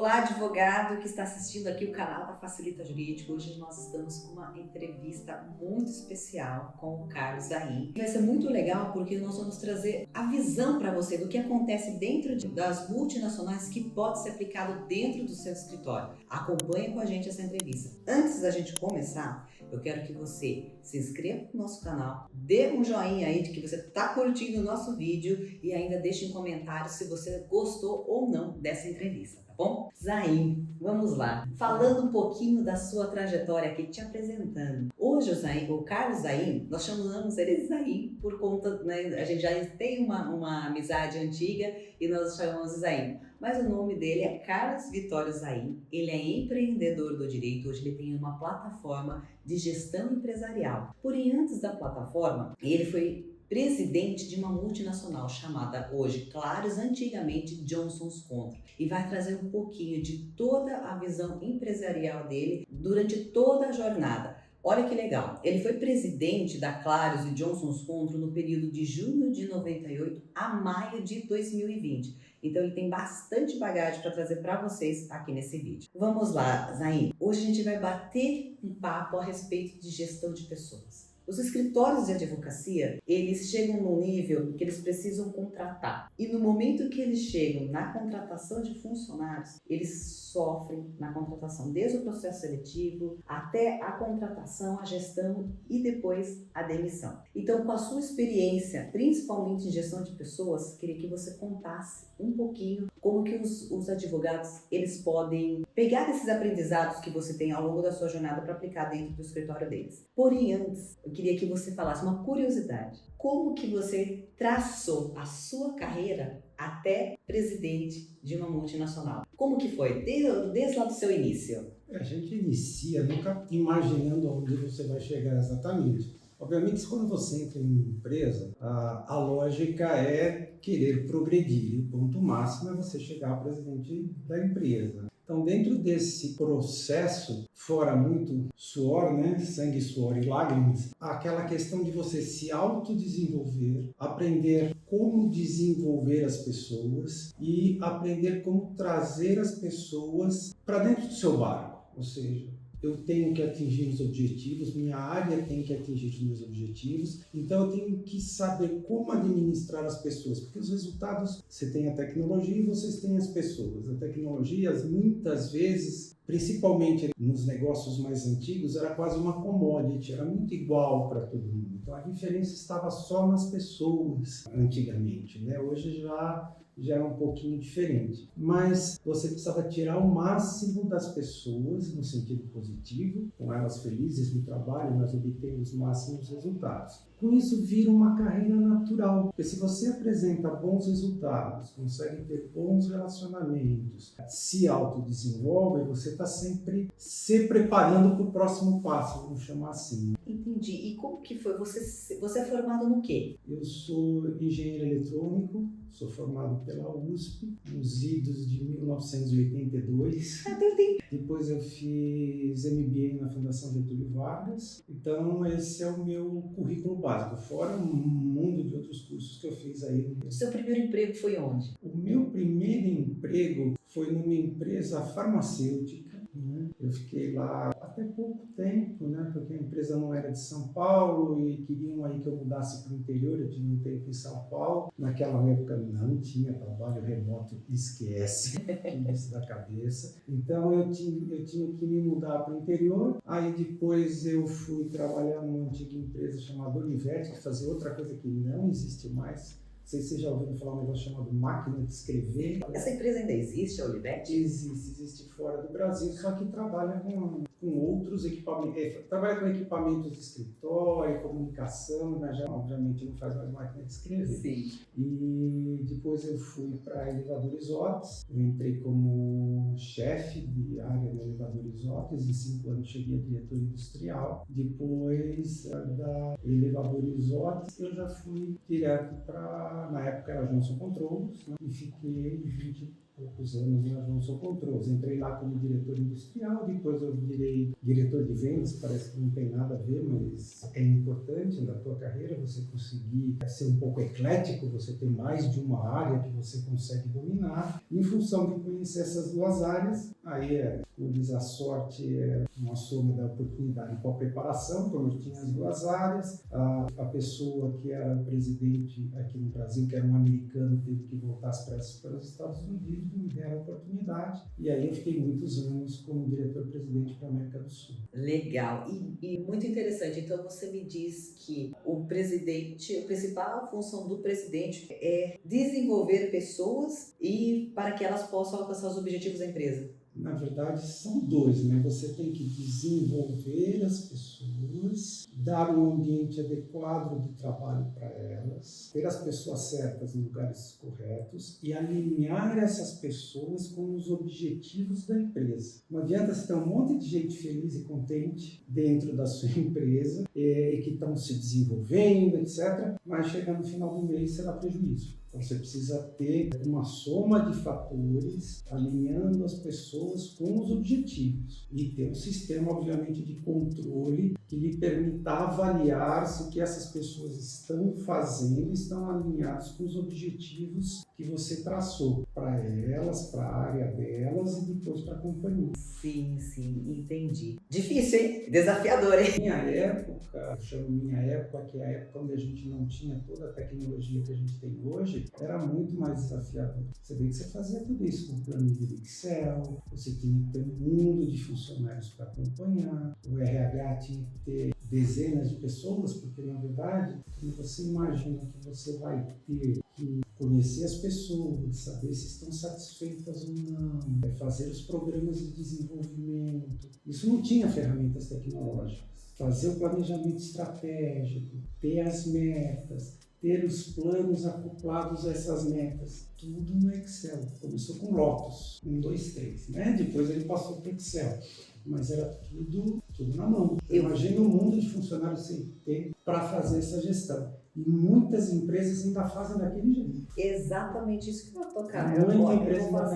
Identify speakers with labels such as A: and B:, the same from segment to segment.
A: Olá, advogado que está assistindo aqui o canal da Facilita Jurídico. Hoje nós estamos com uma entrevista muito especial com o Carlos Zain. Vai ser muito legal porque nós vamos trazer a visão para você do que acontece dentro das multinacionais que pode ser aplicado dentro do seu escritório. Acompanhe com a gente essa entrevista. Antes da gente começar, eu quero que você se inscreva no nosso canal, dê um joinha aí de que você está curtindo o nosso vídeo e ainda deixe um comentário se você gostou ou não dessa entrevista, tá bom? Zain, vamos lá. Falando um pouquinho da sua trajetória aqui, te apresentando. Hoje o Carlos Zain, nós chamamos ele de Zain por conta, né, a gente já tem uma amizade antiga e nós chamamos de Zain. Mas o nome dele é Carlos Vitório Zain, ele é empreendedor do direito, hoje ele tem uma plataforma de gestão empresarial. Porém, antes da plataforma, ele foi presidente de uma multinacional chamada hoje Claros, antigamente Johnson's Control, e vai trazer um pouquinho de toda a visão empresarial dele durante toda a jornada. Olha que legal, ele foi presidente da Claros e Johnson's Control no período de junho de 98 a maio de 2020. Então ele tem bastante bagagem para trazer para vocês aqui nesse vídeo. Vamos lá, Zain. Hoje a gente vai bater um papo a respeito de gestão de pessoas. Os escritórios de advocacia, eles chegam num nível que eles precisam contratar. E no momento que eles chegam na contratação de funcionários, eles sofrem na contratação, desde o processo seletivo até a contratação, a gestão e depois a demissão. Então, com a sua experiência, principalmente em gestão de pessoas, queria que você contasse um pouquinho como que os advogados, eles podem pegar esses aprendizados que você tem ao longo da sua jornada para aplicar dentro do escritório deles. Porém, antes, eu queria que você falasse uma curiosidade. Como que você traçou a sua carreira até presidente de uma multinacional? Como que foi? Desde lá do seu início.
B: A gente inicia nunca imaginando onde você vai chegar exatamente. Obviamente, quando você entra em uma empresa, a lógica é querer progredir. O ponto máximo é você chegar ao presidente da empresa. Então, dentro desse processo, fora muito suor, né? Sangue, suor e lágrimas, aquela questão de você se autodesenvolver, aprender como desenvolver as pessoas e aprender como trazer as pessoas para dentro do seu barco. Ou seja, eu tenho que atingir os objetivos, minha área tem que atingir os meus objetivos, então eu tenho que saber como administrar as pessoas, porque os resultados, você tem a tecnologia e vocês têm as pessoas. A tecnologia, muitas vezes, principalmente nos negócios mais antigos, era quase uma commodity, era muito igual para todo mundo. Então a diferença estava só nas pessoas antigamente, né? Hoje já é um pouquinho diferente. Mas você precisava tirar o máximo das pessoas, no sentido positivo, com elas felizes no trabalho, nós obtemos os máximos resultados. Com isso vira uma carreira natural, porque se você apresenta bons resultados, consegue ter bons relacionamentos, se autodesenvolve, você está sempre se preparando para o próximo passo, vamos chamar assim.
A: Entendi. E como que foi? Você é formado no quê?
B: Eu sou engenheiro eletrônico, sou formado pela USP, nos idos de 1982. Depois eu fiz MBA na Fundação Getúlio Vargas. Então esse é o meu currículo básico, fora um mundo de outros cursos que eu fiz aí.
A: O seu primeiro emprego foi onde?
B: O meu primeiro emprego foi numa empresa farmacêutica. Eu fiquei lá até pouco tempo, né, porque a empresa não era de São Paulo e queriam aí que eu mudasse para o interior. Eu tinha um tempo em São Paulo. Naquela época não tinha trabalho remoto, esquece isso da cabeça. Então eu tinha que me mudar para o interior. Aí depois eu fui trabalhar numa antiga empresa chamada Olivetti, que fazia outra coisa que não existe mais. Não sei se você já ouviu falar um negócio chamado máquina de escrever.
A: Essa empresa ainda existe, a Olivetti?
B: Existe fora do Brasil, só que trabalha com outros equipamentos. Trabalha com equipamentos de escritório, comunicação, mas já obviamente não faz mais máquina de escrever.
A: Sim.
B: E depois eu fui para Elevadores Otis. Eu entrei como chefe de área de Elevadores Otis. Em 5 anos cheguei a diretor industrial. Depois da Elevadores Otis, eu já fui direto para, na época era Johnson Controls, né? E fiquei 20 poucos anos na Johnson Controls. Entrei lá como diretor industrial, depois eu virei diretor de vendas, parece que não tem nada a ver, mas é importante na tua carreira você conseguir ser um pouco eclético, você ter mais de uma área que você consegue dominar. Em função de conhecer essas duas áreas, aí, como diz, a sorte é uma soma da oportunidade com a preparação, como eu tinha as duas áreas. A pessoa que era o presidente aqui no Brasil, que era um americano, teve que voltar às pressas para os Estados Unidos, me deram a oportunidade. E aí eu fiquei muitos anos como diretor-presidente para a América do Sul.
A: Legal. E muito interessante. Então você me diz que o presidente, a principal função do presidente é desenvolver pessoas e para que elas possam alcançar os objetivos da empresa.
B: Na verdade, são dois, né? Você tem que desenvolver as pessoas, dar um ambiente adequado de trabalho para elas, ter as pessoas certas nos lugares corretos e alinhar essas pessoas com os objetivos da empresa. Não adianta você ter um monte de gente feliz e contente dentro da sua empresa e que estão se desenvolvendo, etc., mas chegar no final do mês será prejuízo. Então, você precisa ter uma soma de fatores alinhando as pessoas com os objetivos e ter um sistema, obviamente, de controle que lhe permita avaliar se o que essas pessoas estão fazendo estão alinhados com os objetivos que você traçou para elas, para a área delas e depois para a companhia.
A: Sim, entendi. Difícil, hein? Desafiador, hein?
B: Minha época, eu chamo minha época, que é a época onde a gente não tinha toda a tecnologia que a gente tem hoje, era muito mais desafiador. Você vê que você fazia tudo isso com planilha de Excel, você tinha que ter um mundo de funcionários para acompanhar, o RH tinha que ter dezenas de pessoas, porque na verdade, quando você imagina que você vai ter que conhecer as pessoas, saber se estão satisfeitas ou não, fazer os programas de desenvolvimento, isso não tinha ferramentas tecnológicas. Fazer o planejamento estratégico, ter as metas, ter os planos acoplados a essas metas, tudo no Excel. Começou com Lotus, 1, 2, 3, né? Depois ele passou para o Excel, mas era tudo na mão. Imagina um mundo de funcionários sem ter para fazer essa gestão. E muitas empresas ainda fazem daquele jeito.
A: Exatamente isso que eu vou tocar.
B: Muita empresa ainda faz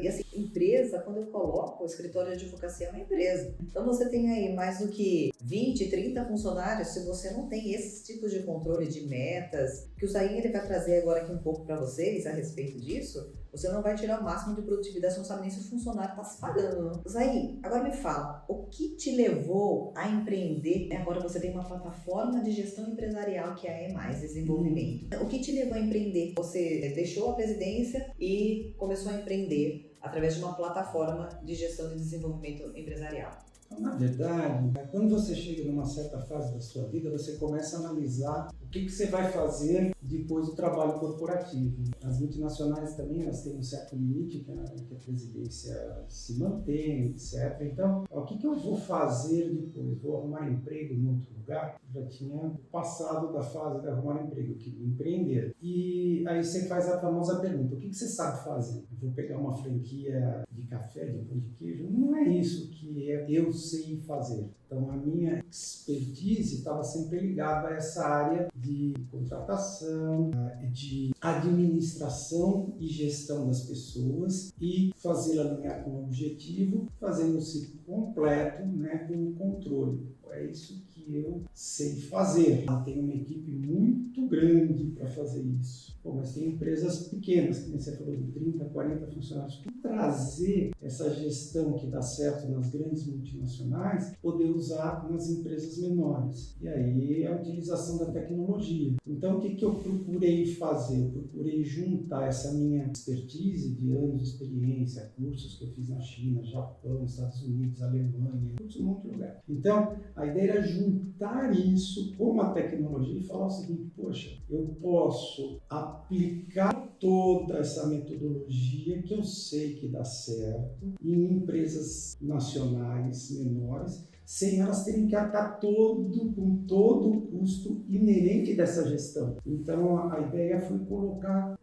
A: E assim, empresa, quando eu coloco o escritório de advocacia, é uma empresa. Então você tem aí mais do que 20, 30 funcionários. Se você não tem esses tipos de controle de metas, que o Zain ele vai trazer agora aqui um pouco para vocês a respeito disso, você não vai tirar o máximo de produtividade, você não sabe nem se o funcionário está se pagando, não. Zain, agora me fala, o que te levou a empreender? Agora você tem uma plataforma de gestão empresarial que é a E+, Desenvolvimento. O que te levou a empreender? Você deixou a presidência e começou a empreender através de uma plataforma de gestão e desenvolvimento empresarial.
B: Então, na verdade, quando você chega numa certa fase da sua vida, você começa a analisar o que você vai fazer depois do trabalho corporativo. As multinacionais também elas têm um certo limite que a presidência se mantém, etc. Então, o que eu vou fazer depois? Vou arrumar emprego em outro lugar? Eu já tinha passado da fase de arrumar emprego, eu queria empreender. E aí você faz a famosa pergunta, o que você sabe fazer? Eu vou pegar uma franquia de café, de pão de queijo? Não é isso que eu sei fazer. Então, a minha expertise estava sempre ligada a essa área de contratação, de administração e gestão das pessoas e fazer alinhar com o objetivo, fazendo o ciclo completo, né, com o controle. É isso que eu sei fazer. Tem uma equipe muito grande para fazer isso. Mas tem empresas pequenas, que você falou de 30, 40 funcionários. Para trazer essa gestão que dá certo nas grandes multinacionais, poder usar nas empresas menores. E aí a utilização da tecnologia. Então o que eu procurei fazer? Eu procurei juntar essa minha expertise de anos de experiência, cursos que eu fiz na China, Japão, Estados Unidos, Alemanha, um monte de lugar. Então, a ideia era juntar isso com a tecnologia e falar o seguinte, poxa, eu posso aplicar toda essa metodologia que eu sei que dá certo em empresas nacionais menores, sem elas terem que arcar com todo o custo inerente dessa gestão. Então a ideia foi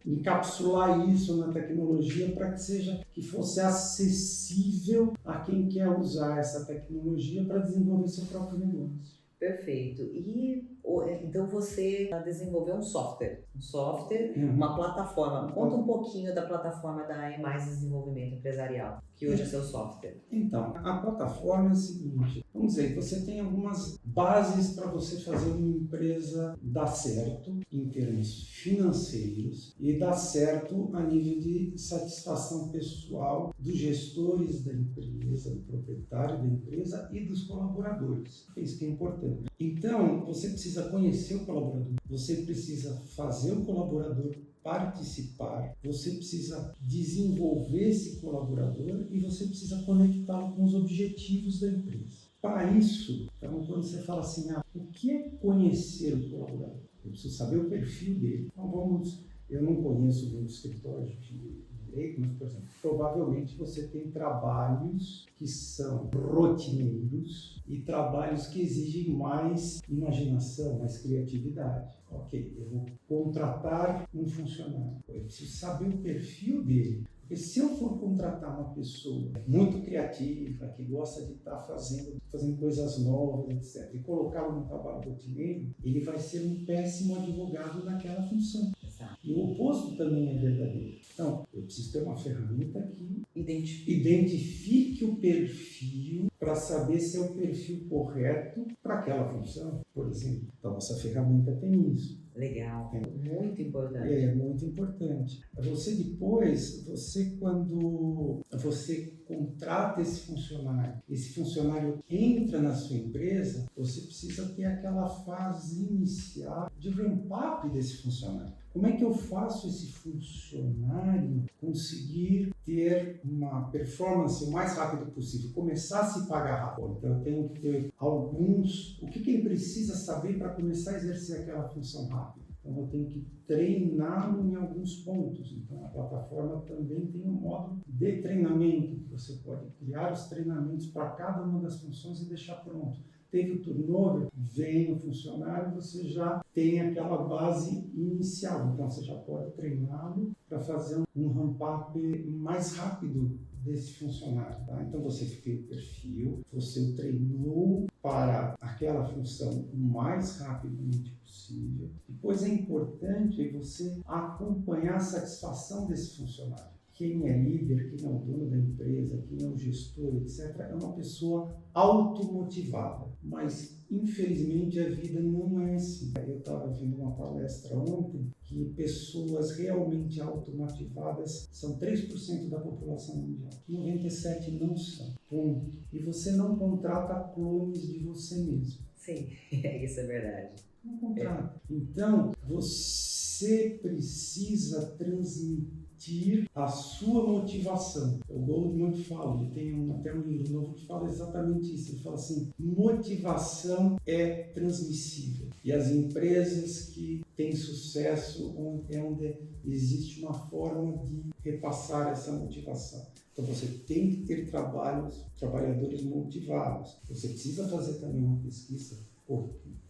B: encapsular isso na tecnologia para que fosse acessível a quem quer usar essa tecnologia para desenvolver seu próprio negócio.
A: Perfeito. E Então você desenvolveu um software,
B: Uhum.
A: uma plataforma. Conta um pouquinho da plataforma da E+ Desenvolvimento Empresarial, que hoje é seu software.
B: Então, a plataforma é o seguinte, vamos dizer, você tem algumas bases para você fazer uma empresa dar certo em termos financeiros e dar certo a nível de satisfação pessoal dos gestores da empresa, do proprietário da empresa e dos colaboradores. Isso que é importante. Então, você precisa conhecer o colaborador, você precisa fazer o colaborador participar, você precisa desenvolver esse colaborador e você precisa conectá-lo com os objetivos da empresa. Para isso, então, quando você fala assim, o que é conhecer o colaborador? Eu preciso saber o perfil dele. Então, eu não conheço o escritório de direito, mas, por exemplo, provavelmente você tem trabalhos que são rotineiros e trabalhos que exigem mais imaginação, mais criatividade. Ok, eu vou contratar um funcionário. Eu preciso saber o perfil dele. Porque se eu for contratar uma pessoa muito criativa, que gosta de estar fazendo coisas novas, etc., e colocá-lo no trabalho rotineiro, ele vai ser um péssimo advogado naquela função.
A: Exato.
B: E o oposto também é verdadeiro. Então, eu preciso ter uma ferramenta que identifique o perfil para saber se é o perfil correto para aquela função, por exemplo. Então, nossa ferramenta tem isso.
A: Legal, muito importante.
B: É muito importante. Quando você contrata esse funcionário entra na sua empresa, você precisa ter aquela fase inicial de ramp-up desse funcionário. Como é que eu faço esse funcionário conseguir ter uma performance o mais rápido possível, começar a se pagar rápido? Então eu tenho que ter o que ele precisa saber para começar a exercer aquela função rápida. Então eu tenho que treiná-lo em alguns pontos. Então a plataforma também tem um módulo de treinamento, que você pode criar os treinamentos para cada uma das funções e deixar pronto. Teve o turnover, vem o funcionário, você já tem aquela base inicial. Então você já pode treiná-lo para fazer um ramp-up mais rápido desse funcionário. Tá? Então você fez o perfil, você o treinou para aquela função o mais rapidamente possível. Depois é importante você acompanhar a satisfação desse funcionário. Quem é líder, quem é o dono da empresa, quem é o gestor, etc., é uma pessoa automotivada. Mas, infelizmente, a vida não é assim. Eu estava vendo uma palestra ontem que pessoas realmente automotivadas são 3% da população mundial. 97% não são. Ponto. E você não contrata clones de você mesmo.
A: Sim, isso é verdade.
B: Não contrata. Então, você precisa transmitir a sua motivação. O Goldman fala, ele tem até um livro novo que fala exatamente isso. Ele fala assim, motivação é transmissível. E as empresas que têm sucesso é onde existe uma forma de repassar essa motivação. Então você tem que ter trabalhadores motivados. Você precisa fazer também uma pesquisa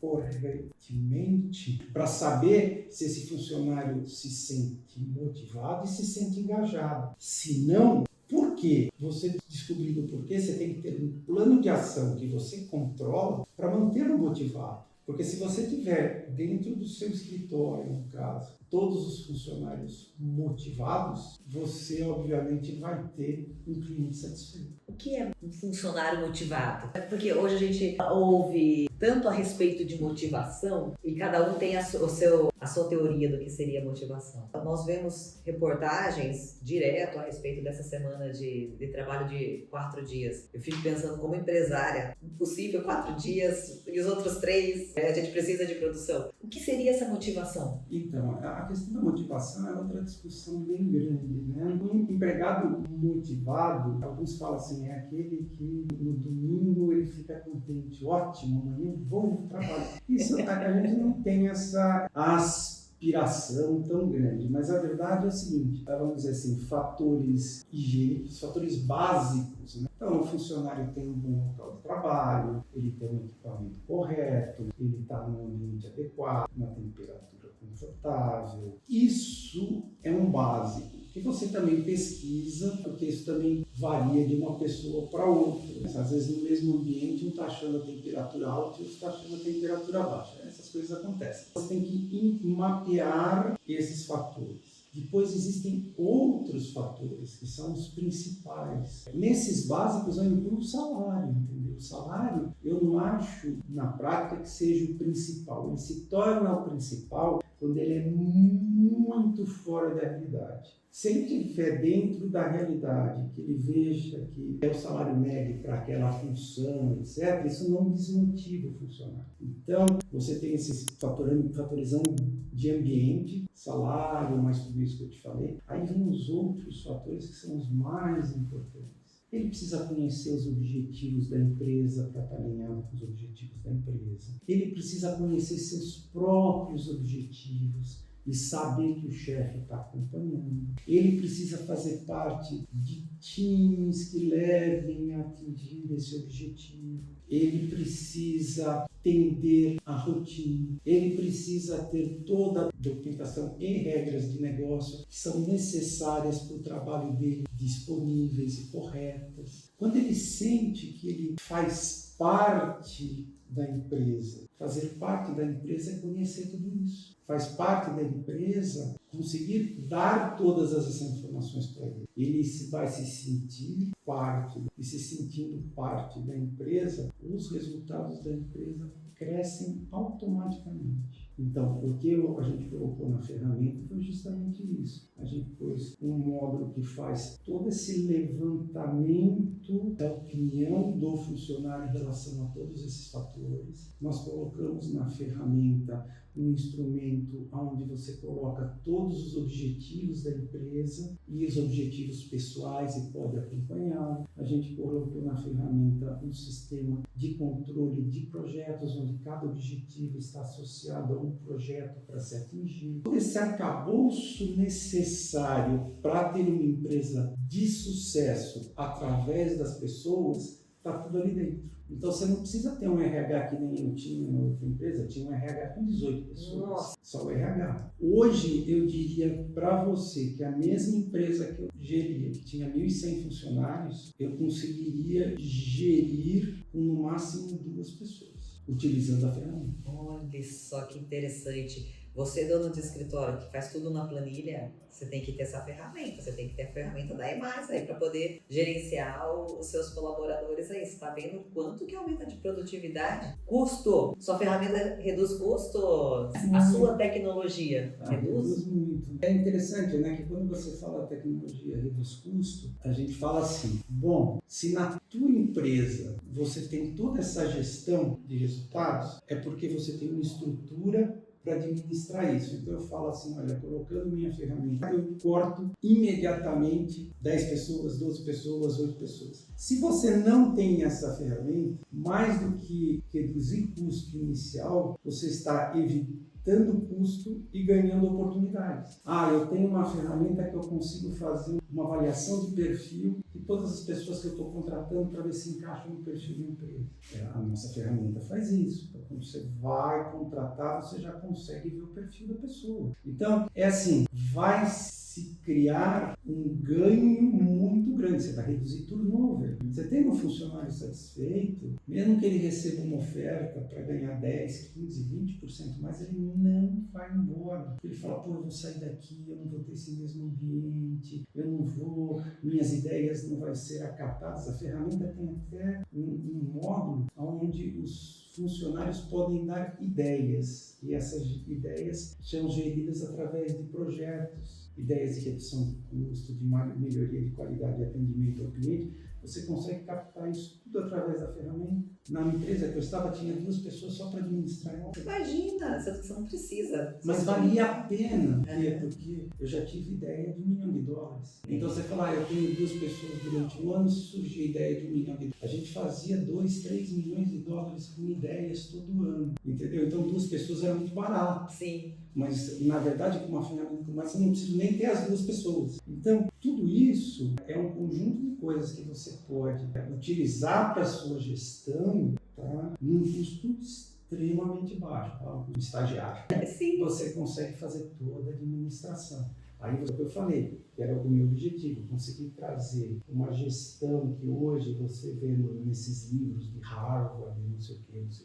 B: corretamente para saber se esse funcionário se sente motivado e se sente engajado. Se não, por quê? Você descobrindo o porquê, você tem que ter um plano de ação que você controla para mantê-lo motivado. Porque se você tiver dentro do seu escritório, no caso, todos os funcionários motivados, você obviamente vai ter um cliente satisfeito.
A: O que é um funcionário motivado? Porque hoje a gente ouve tanto a respeito de motivação e cada um tem a sua teoria do que seria motivação. Nós vemos reportagens direto a respeito dessa semana de trabalho de 4 dias. Eu fico pensando como empresária, impossível 4 dias e os outros 3 a gente precisa de produção. O que seria essa motivação?
B: Então, a questão da motivação é outra discussão bem grande, né? Um empregado motivado, alguns falam assim, é aquele que no domingo ele fica contente, ótimo, amanhã vou pro trabalho. Isso, a gente não tem essa aspiração tão grande, mas a verdade é o seguinte, vamos dizer assim, fatores higiênicos, fatores básicos, né? Então, o funcionário tem um bom local de trabalho, ele tem um equipamento correto, ele está num ambiente adequado, uma temperatura confortável. Isso é um básico. O E você também pesquisa, porque isso também varia de uma pessoa para outra. Às vezes no mesmo ambiente um está achando a temperatura alta e outro está achando a temperatura baixa. Essas coisas acontecem. Você tem que mapear esses fatores. Depois existem outros fatores, que são os principais. Nesses básicos eu incluo o salário, entendeu? O salário, eu não acho, na prática, que seja o principal. Ele se torna o principal quando ele é muito fora da realidade. Se ele estiver dentro da realidade, que ele veja que é o salário médio para aquela função, etc., isso não desmotiva o funcionário. Então, você tem esses fatorizando de ambiente, salário, mais tudo isso que eu te falei. Aí vem os outros fatores que são os mais importantes. Ele precisa conhecer os objetivos da empresa para estar alinhado com os objetivos da empresa. Ele precisa conhecer seus próprios objetivos e saber que o chefe está acompanhando. Ele precisa fazer parte de times que levem a atingir esse objetivo. Ele precisa entender a rotina. Ele precisa ter toda a documentação e regras de negócio que são necessárias para o trabalho dele disponíveis e corretas. Quando ele sente que ele faz parte da empresa, fazer parte da empresa é conhecer tudo isso. Faz parte da empresa conseguir dar todas essas informações para ele. Ele vai se sentir parte, e se sentindo parte da empresa, os resultados da empresa crescem automaticamente. Então, o que a gente colocou na ferramenta foi justamente isso. A gente pôs um módulo que faz todo esse levantamento da opinião do funcionário em relação a todos esses fatores. Nós colocamos na ferramenta um instrumento onde você coloca todos os objetivos da empresa e os objetivos pessoais e pode acompanhar. A gente colocou na ferramenta um sistema de controle de projetos, onde cada objetivo está associado a um projeto para ser atingido. Todo esse arcabouço necessário para ter uma empresa de sucesso através das pessoas, está tudo ali dentro. Então você não precisa ter um RH que nem eu tinha na outra empresa, tinha um RH com 18 pessoas. Nossa. Só o RH. Hoje eu diria para você que a mesma empresa que eu geria, que tinha 1.100 funcionários, eu conseguiria gerir com no máximo 2 pessoas, utilizando a ferramenta.
A: Olha só que interessante. Você, dono de escritório, que faz tudo na planilha, você tem que ter essa ferramenta, você tem que ter a ferramenta da EMAS aí para poder gerenciar os seus colaboradores aí. Você está vendo quanto que aumenta de produtividade? Custo. Sua ferramenta reduz custos. A sua tecnologia reduz
B: muito. É interessante, né, que quando você fala tecnologia reduz custo, a gente fala assim, bom, se na tua empresa você tem toda essa gestão de resultados, é porque você tem uma estrutura para administrar isso. Então eu falo assim, olha, colocando minha ferramenta, eu corto imediatamente 10 pessoas, 12 pessoas, 8 pessoas. Se você não tem essa ferramenta, mais do que reduzir custo inicial, você está evitando custo e ganhando oportunidades. Eu tenho uma ferramenta que eu consigo fazer uma avaliação de perfil de todas as pessoas que eu estou contratando para ver se encaixam no perfil da empresa. A nossa ferramenta faz isso. Então, quando você vai contratar, você já consegue ver o perfil da pessoa. Então, é assim, vai se criar um ganho muito grande. Você vai reduzir turnover. Você tem um funcionário satisfeito, mesmo que ele receba uma oferta para ganhar 10, 15, 20% mais, ele não vai embora. Ele fala, eu vou sair daqui, eu não vou ter esse mesmo ambiente, eu não vou, minhas ideias não vão ser acatadas. A ferramenta tem até um módulo onde os funcionários podem dar ideias, e essas ideias são geridas através de projetos, ideias de redução de custo, de melhoria de qualidade de atendimento ao cliente. Você consegue captar isso tudo através da ferramenta. Na empresa que eu estava, tinha 2 pessoas só para administrar ela.
A: Imagina, você não precisa.
B: Mas valia a pena, porque eu já tive ideia de $1 milhão. Então você fala, eu tenho 2 pessoas durante o ano, surgiu a ideia de $1 milhão. A gente fazia 2, 3 milhões de dólares com ideias todo ano, entendeu? Então 2 pessoas era muito barato.
A: Sim.
B: Mas, na verdade, com uma ferramenta como essa, eu não preciso nem ter as 2 pessoas. Então, tudo isso é um conjunto de coisas que você pode utilizar para a sua gestão, tá? Num custo extremamente baixo, tá? Um estagiário.
A: Sim.
B: Você consegue fazer toda a administração. Aí foi o que eu falei, que era o meu objetivo, conseguir trazer uma gestão que hoje você vê nesses livros de Harvard, não sei o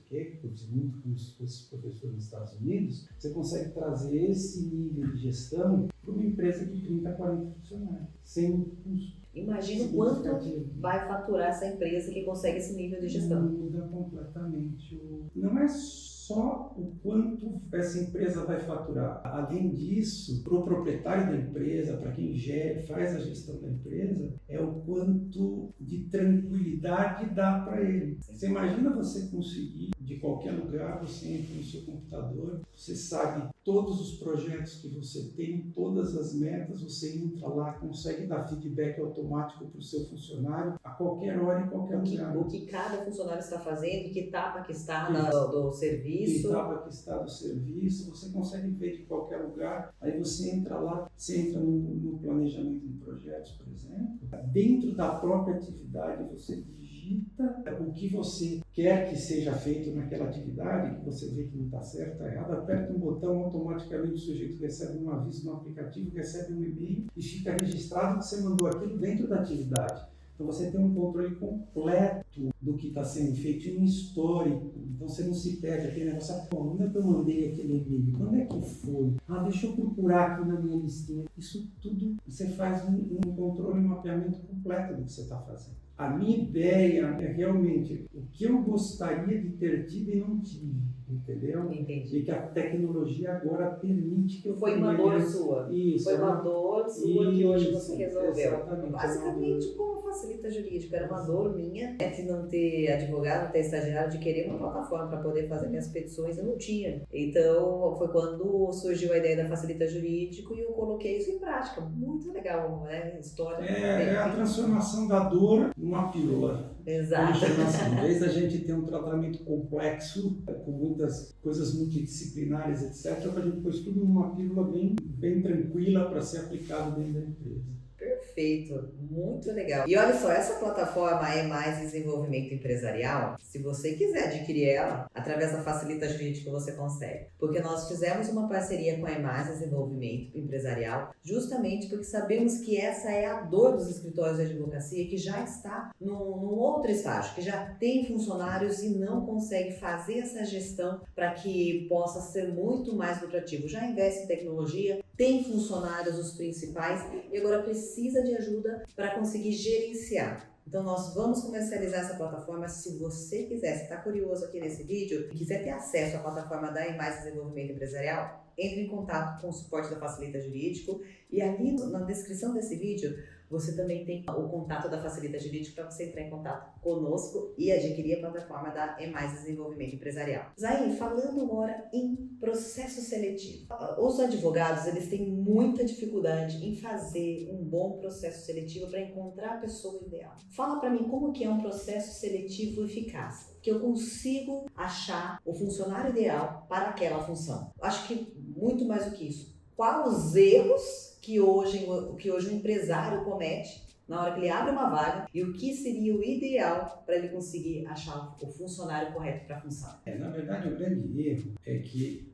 B: quê, que eu fiz muito com esses professores nos Estados Unidos, você consegue trazer esse nível de gestão para uma empresa de 30, 40 funcionários, sem um custo.
A: Imagina o quanto vai faturar essa empresa que consegue esse nível de gestão.
B: Muda completamente. Não é só o quanto essa empresa vai faturar. Além disso, para o proprietário da empresa, para quem faz a gestão da empresa, é o quanto de tranquilidade dá para ele. Você imagina você conseguir, de qualquer lugar, você entra no seu computador, você sabe todos os projetos que você tem, todas as metas, você entra lá, consegue dar feedback automático para o seu funcionário a qualquer hora, em qualquer lugar.
A: O que cada funcionário está fazendo, que etapa que está do serviço.
B: Que etapa que está do serviço, você consegue ver de qualquer lugar. Aí você entra lá, você entra no planejamento de projetos, por exemplo. Dentro da própria atividade, você digita o que você quer que seja feito naquela atividade, que você vê que não está certo, está errado, aperta um botão, automaticamente o sujeito recebe um aviso no aplicativo, recebe um e-mail e fica registrado que você mandou aquilo dentro da atividade. Então você tem um controle completo do que está sendo feito em um histórico. Então você não se perde aquele negócio, onde é que eu mandei aquele e-mail? Quando é que foi? Deixa eu procurar aqui na minha listinha. Isso tudo, você faz um controle e um mapeamento completo do que você está fazendo. A minha ideia é realmente o que eu gostaria de ter tido e não tive, entendeu?
A: Entendi.
B: E que a tecnologia agora permite que eu...
A: Foi uma dor sua.
B: Isso.
A: Foi uma dor sua que hoje você resolveu.
B: Exatamente.
A: Basicamente, como facilita jurídico. Era uma dor minha de não ter advogado, não ter estagiário, de querer uma plataforma para poder fazer minhas petições. Eu não tinha. Então, foi quando surgiu a ideia da Facilita Jurídico e eu coloquei isso em prática. Muito legal, né? História.
B: É a transformação da dor numa pílula.
A: Exato.
B: Em vez da gente ter um tratamento complexo, com muitas coisas multidisciplinares, etc., a gente pôs tudo numa pílula bem tranquila para ser aplicado dentro da empresa.
A: Perfeito, muito legal. E olha só, essa plataforma é mais desenvolvimento empresarial. Se você quiser adquirir ela, através da Facilita Jurídico você consegue. Porque nós fizemos uma parceria com a EMAS Desenvolvimento Empresarial, justamente porque sabemos que essa é a dor dos escritórios de advocacia que já está num outro estágio, que já tem funcionários e não consegue fazer essa gestão para que possa ser muito mais lucrativo. Já investe em tecnologia, tem funcionários os principais e agora precisa de ajuda para conseguir gerenciar. Então nós vamos comercializar essa plataforma. Se você quiser, se está curioso aqui nesse vídeo e quiser ter acesso à plataforma da EMAS Desenvolvimento Empresarial, entre em contato com o suporte da Facilita Jurídico e ali na descrição desse vídeo você também tem o contato da Facilita Jurídico para você entrar em contato conosco e adquirir a plataforma da EMAS Desenvolvimento Empresarial. Zain, falando agora em processo seletivo. Os advogados, eles têm muita dificuldade em fazer um bom processo seletivo para encontrar a pessoa ideal. Fala para mim como que é um processo seletivo eficaz, que eu consigo achar o funcionário ideal para aquela função. Acho que muito mais do que isso. Quais os erros que hoje o empresário comete na hora que ele abre uma vaga e o que seria o ideal para ele conseguir achar o funcionário correto para a função?
B: Na verdade, o grande erro é que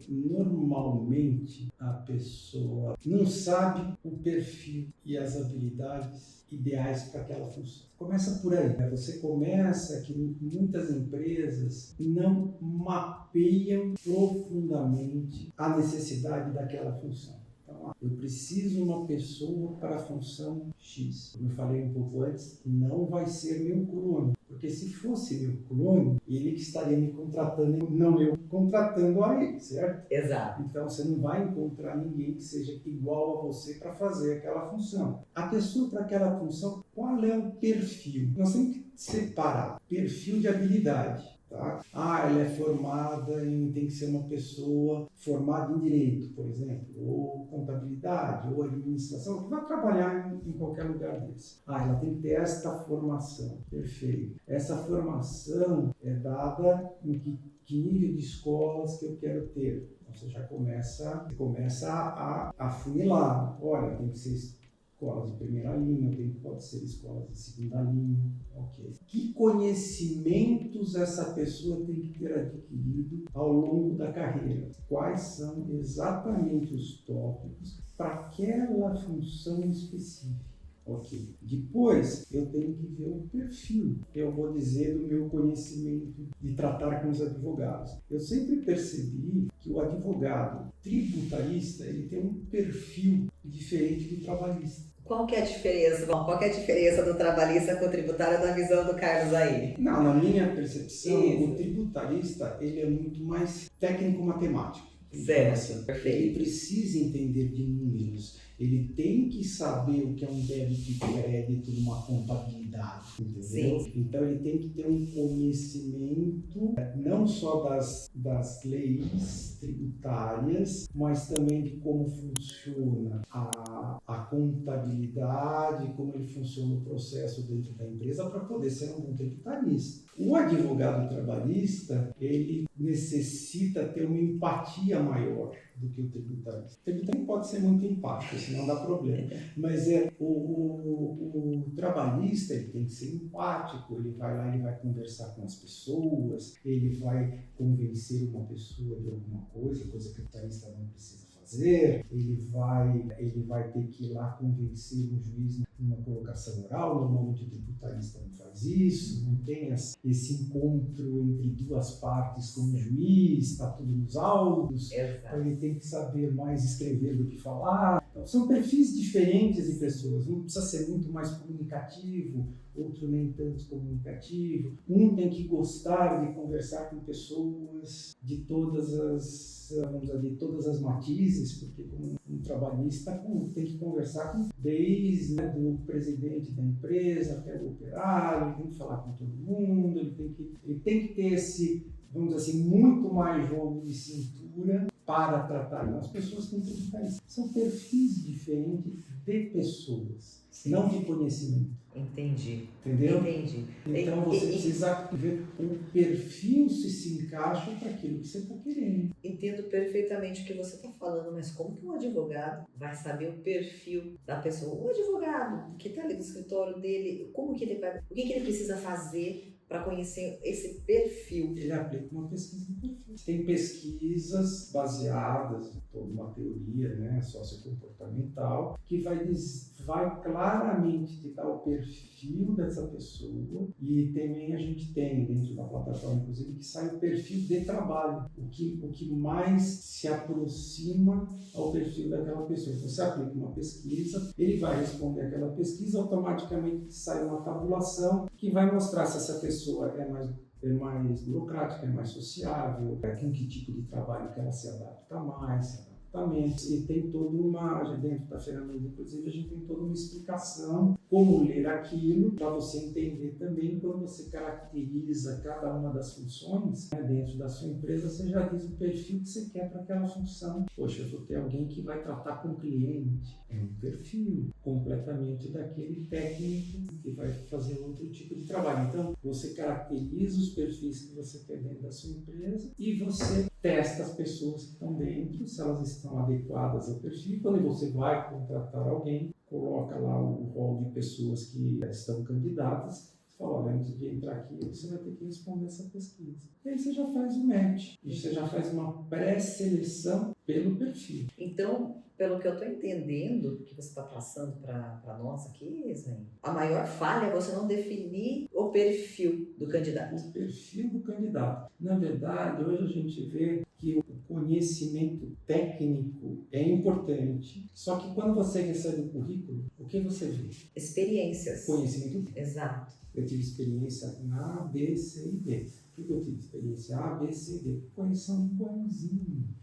B: normalmente a pessoa não sabe o perfil e as habilidades ideais para aquela função. Começa por aí, né? Você começa que muitas empresas não mapeiam profundamente a necessidade daquela função. Então, eu preciso de uma pessoa para a função X. Como eu falei um pouco antes, não vai ser meu clone. Porque se fosse meu clone, ele que estaria me contratando, não eu contratando a ele, certo?
A: Exato.
B: Então você não vai encontrar ninguém que seja igual a você para fazer aquela função. A pessoa para aquela função, qual é o perfil? Nós temos que separar perfil de habilidade. Tá? Ela é formada tem que ser uma pessoa formada em direito, por exemplo, ou contabilidade, ou administração, que vai trabalhar em qualquer lugar desse. Ela tem que ter esta formação, perfeito. Essa formação é dada em que nível de escolas que eu quero ter. Então, você já começa a afunilar. Olha, tem que ser escolas de primeira linha, pode ser escolas de segunda linha, ok. Que conhecimentos essa pessoa tem que ter adquirido ao longo da carreira? Quais são exatamente os tópicos para aquela função específica? Ok. Depois, eu tenho que ver o perfil, eu vou dizer, do meu conhecimento de tratar com os advogados. Eu sempre percebi que o advogado tributarista, ele tem um perfil diferente do trabalhista.
A: Qual que é a diferença? Bom, qual que é a diferença do trabalhista com o tributário da visão do Carlos aí?
B: Não, na minha percepção,
A: Isso.
B: o tributarista, ele é muito mais técnico-matemático.
A: Certo, perfeito.
B: Ele precisa entender de números, ele tem que saber o que é um débito e crédito numa contabilidade, entendeu?
A: Sim.
B: Então ele tem que ter um conhecimento não só das leis tributárias, mas também de como funciona a contabilidade, como ele funciona o processo dentro da empresa para poder ser um bom tributarista. O advogado trabalhista, ele necessita ter uma empatia maior do que o tributarista. O tributarista pode ser muito empático, senão dá problema. Mas o trabalhista, ele tem que ser empático, ele vai lá, ele vai conversar com as pessoas, ele vai convencer uma pessoa de alguma coisa que o tributarista não precisa fazer, ele vai ter que ir lá convencer um juiz numa colocação oral. Normalmente o tributarista não faz isso, não tem esse encontro entre duas partes com o juiz, está tudo nos autos. Então ele tem que saber mais escrever do que falar. Então, são perfis diferentes de pessoas. Um precisa ser muito mais comunicativo, outro nem tanto comunicativo. Um tem que gostar de conversar com pessoas de todas as matizes, porque como um trabalhista tem que conversar desde do presidente da empresa até o operário, ele tem que falar com todo mundo, ele tem que ter esse, vamos dizer assim, muito mais jogo de cintura para tratar com as pessoas que tributarista. São perfis diferentes de pessoas, sim, não de conhecimento.
A: Entendi.
B: Entendeu?
A: Entendi.
B: Então você precisa ver o perfil se encaixa para aquilo que você está querendo.
A: Entendo perfeitamente o que você está falando, mas como que um advogado vai saber o perfil da pessoa? O advogado que está ali no escritório dele, como que ele vai, o que ele precisa fazer para conhecer esse perfil?
B: Ele aplica uma pesquisa de perfil. Tem pesquisas baseadas em toda uma teoria, né, sociocomportamental, que vai claramente te dar o perfil dessa pessoa, e também a gente tem dentro da plataforma, inclusive, que sai o perfil de trabalho, o que mais se aproxima ao perfil daquela pessoa. Você aplica uma pesquisa, ele vai responder aquela pesquisa, automaticamente sai uma tabulação que vai mostrar se essa pessoa é mais burocrática, é mais sociável, com que tipo de trabalho que ela se adapta mais, e tem toda dentro da ferramenta, inclusive, a gente tem toda uma explicação como ler aquilo, para você entender também quando você caracteriza cada uma das funções, né, dentro da sua empresa, você já diz o perfil que você quer para aquela função. Poxa, eu vou ter alguém que vai tratar com o cliente, é um perfil completamente daquele técnico que vai fazer outro tipo de trabalho. Então, você caracteriza os perfis que você quer dentro da sua empresa e você testa as pessoas que estão dentro, se elas estão adequadas ao perfil. Quando você vai contratar alguém, coloca lá o rol de pessoas que estão candidatas, você fala, olha, antes de entrar aqui, você vai ter que responder essa pesquisa. E aí você já faz o match, e você já faz uma pré-seleção pelo perfil.
A: Então, pelo que eu estou entendendo, que você está passando para nós aqui, Zain, a maior falha é você não definir o perfil do candidato.
B: O perfil do candidato. Na verdade, hoje a gente vê que o conhecimento técnico é importante. Só que quando você recebe o currículo, o que você vê?
A: Experiências.
B: Conhecimento.
A: Exato.
B: Eu tive experiência em A, B, C e D. Por que eu tive experiência A, B, C e D? Porque são iguaizinhos.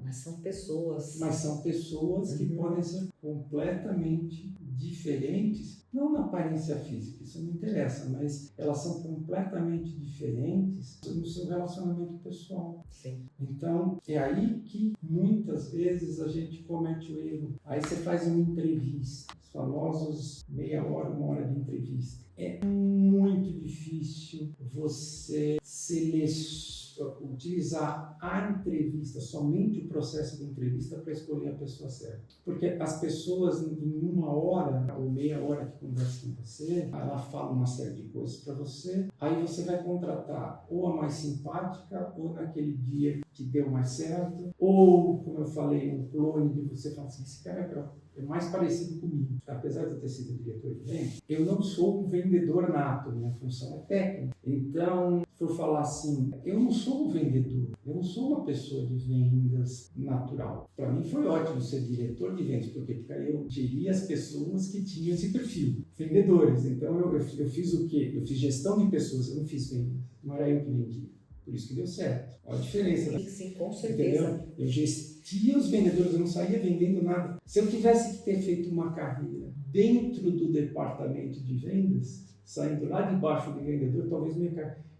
A: Mas são pessoas.
B: Mas são pessoas que podem ser completamente diferentes, não na aparência física, isso não interessa, mas elas são completamente diferentes no seu relacionamento pessoal.
A: Sim.
B: Então, é aí que muitas vezes a gente comete o erro. Aí você faz uma entrevista, os famosos meia hora, 1 hora de entrevista. É muito difícil você selecionar utilizar a entrevista, somente o processo de entrevista para escolher a pessoa certa. Porque as pessoas, em 1 hora ou meia hora que conversam com você, ela fala uma série de coisas para você, aí você vai contratar ou a mais simpática, ou naquele dia que deu mais certo, ou, como eu falei, um clone de você fala assim, esse cara é mais parecido comigo. Apesar de eu ter sido diretor de vendas, eu não sou um vendedor nato, minha função é técnica. Então, se eu falar assim, eu não sou um vendedor, eu não sou uma pessoa de vendas natural. Para mim foi ótimo ser diretor de vendas, porque aí eu geria as pessoas que tinham esse perfil, vendedores. Então, eu fiz o quê? Eu fiz gestão de pessoas, eu não fiz vendas, não era eu que vendia. Por isso que deu certo. Olha a diferença.
A: Sim, com certeza.
B: Entendeu? Eu gestia os vendedores, eu não saía vendendo nada. Se eu tivesse que ter feito uma carreira dentro do departamento de vendas, saindo lá de baixo de vendedor, talvez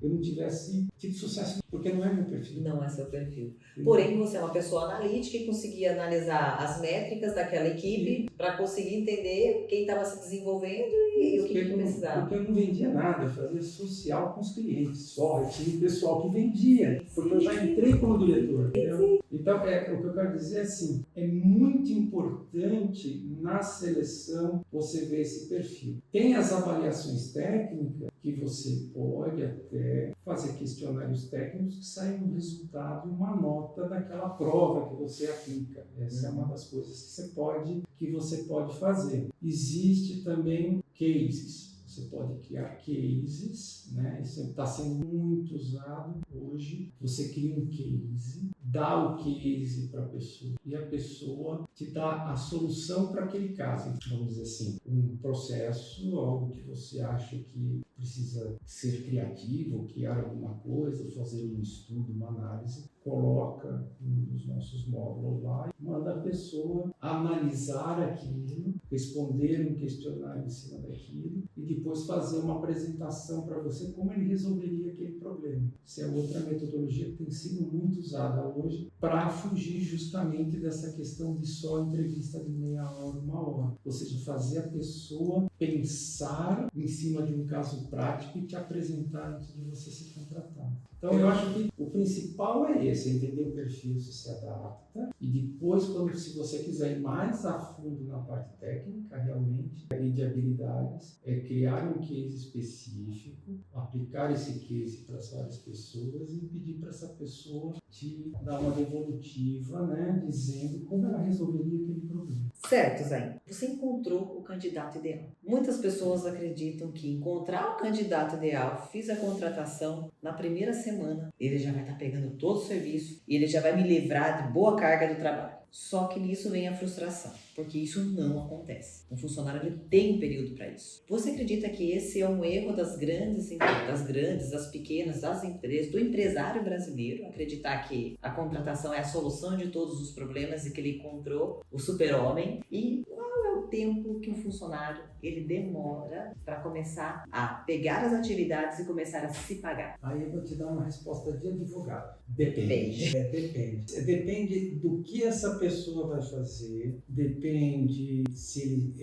B: eu não tivesse tido sucesso, porque não é meu perfil.
A: Não é seu perfil. Porém, você é uma pessoa analítica e conseguia analisar as métricas daquela equipe para conseguir entender quem estava se desenvolvendo e o que precisava.
B: Porque eu não vendia nada, eu fazia social com os clientes só. Eu tinha o pessoal que vendia, porque eu já entrei como diretor. Entendeu? Então, o que eu quero dizer é assim, é muito importante na seleção você ver esse perfil. Tem as avaliações técnicas que você pode até fazer questionários técnicos que saem um resultado e uma nota daquela prova que você aplica. Essa é uma das coisas que você pode fazer. Existe também cases. Você pode criar cases, né? Isso está sendo muito usado hoje. Você cria um case, dá o case para a pessoa e a pessoa te dá a solução para aquele caso. Vamos dizer assim, um processo, algo que você acha que precisa ser criativo, criar alguma coisa, fazer um estudo, uma análise, coloca um dos nossos módulos lá e manda a pessoa analisar aquilo, responder um questionário em cima daquilo e depois fazer uma apresentação para você como ele resolveria aquele problema. Essa é outra metodologia que tem sido muito usada hoje para fugir justamente dessa questão de só entrevista de meia hora, 1 hora. Ou seja, fazer a pessoa pensar em cima de um caso prático e te apresentar antes de você ser contratado. Então, eu acho que o principal é esse, entender o perfil, se se adapta, e depois, se você quiser ir mais a fundo na parte técnica, realmente, e de habilidades, é criar um case específico, aplicar esse case para as várias pessoas e pedir para essa pessoa te dar uma devolutiva, né, dizendo como ela resolveria aquele problema.
A: Certo, Zain. Você encontrou o candidato ideal. Muitas pessoas acreditam que encontrar o candidato ideal, fiz a contratação, na primeira semana ele já vai estar pegando todo o serviço e ele já vai me livrar de boa carga do trabalho. Só que nisso vem a frustração, porque isso não acontece. Um funcionário ele tem um período para isso. Você acredita que esse é um erro das grandes, das pequenas, das empresas, do empresário brasileiro, acreditar que a contratação é a solução de todos os problemas e que ele encontrou o super-homem? E qual é o tempo que um funcionário ele demora para começar a pegar as atividades e começar a se pagar?
B: Aí eu vou te dar uma resposta de advogado. Depende. Depende do que essa pessoa vai fazer, depende se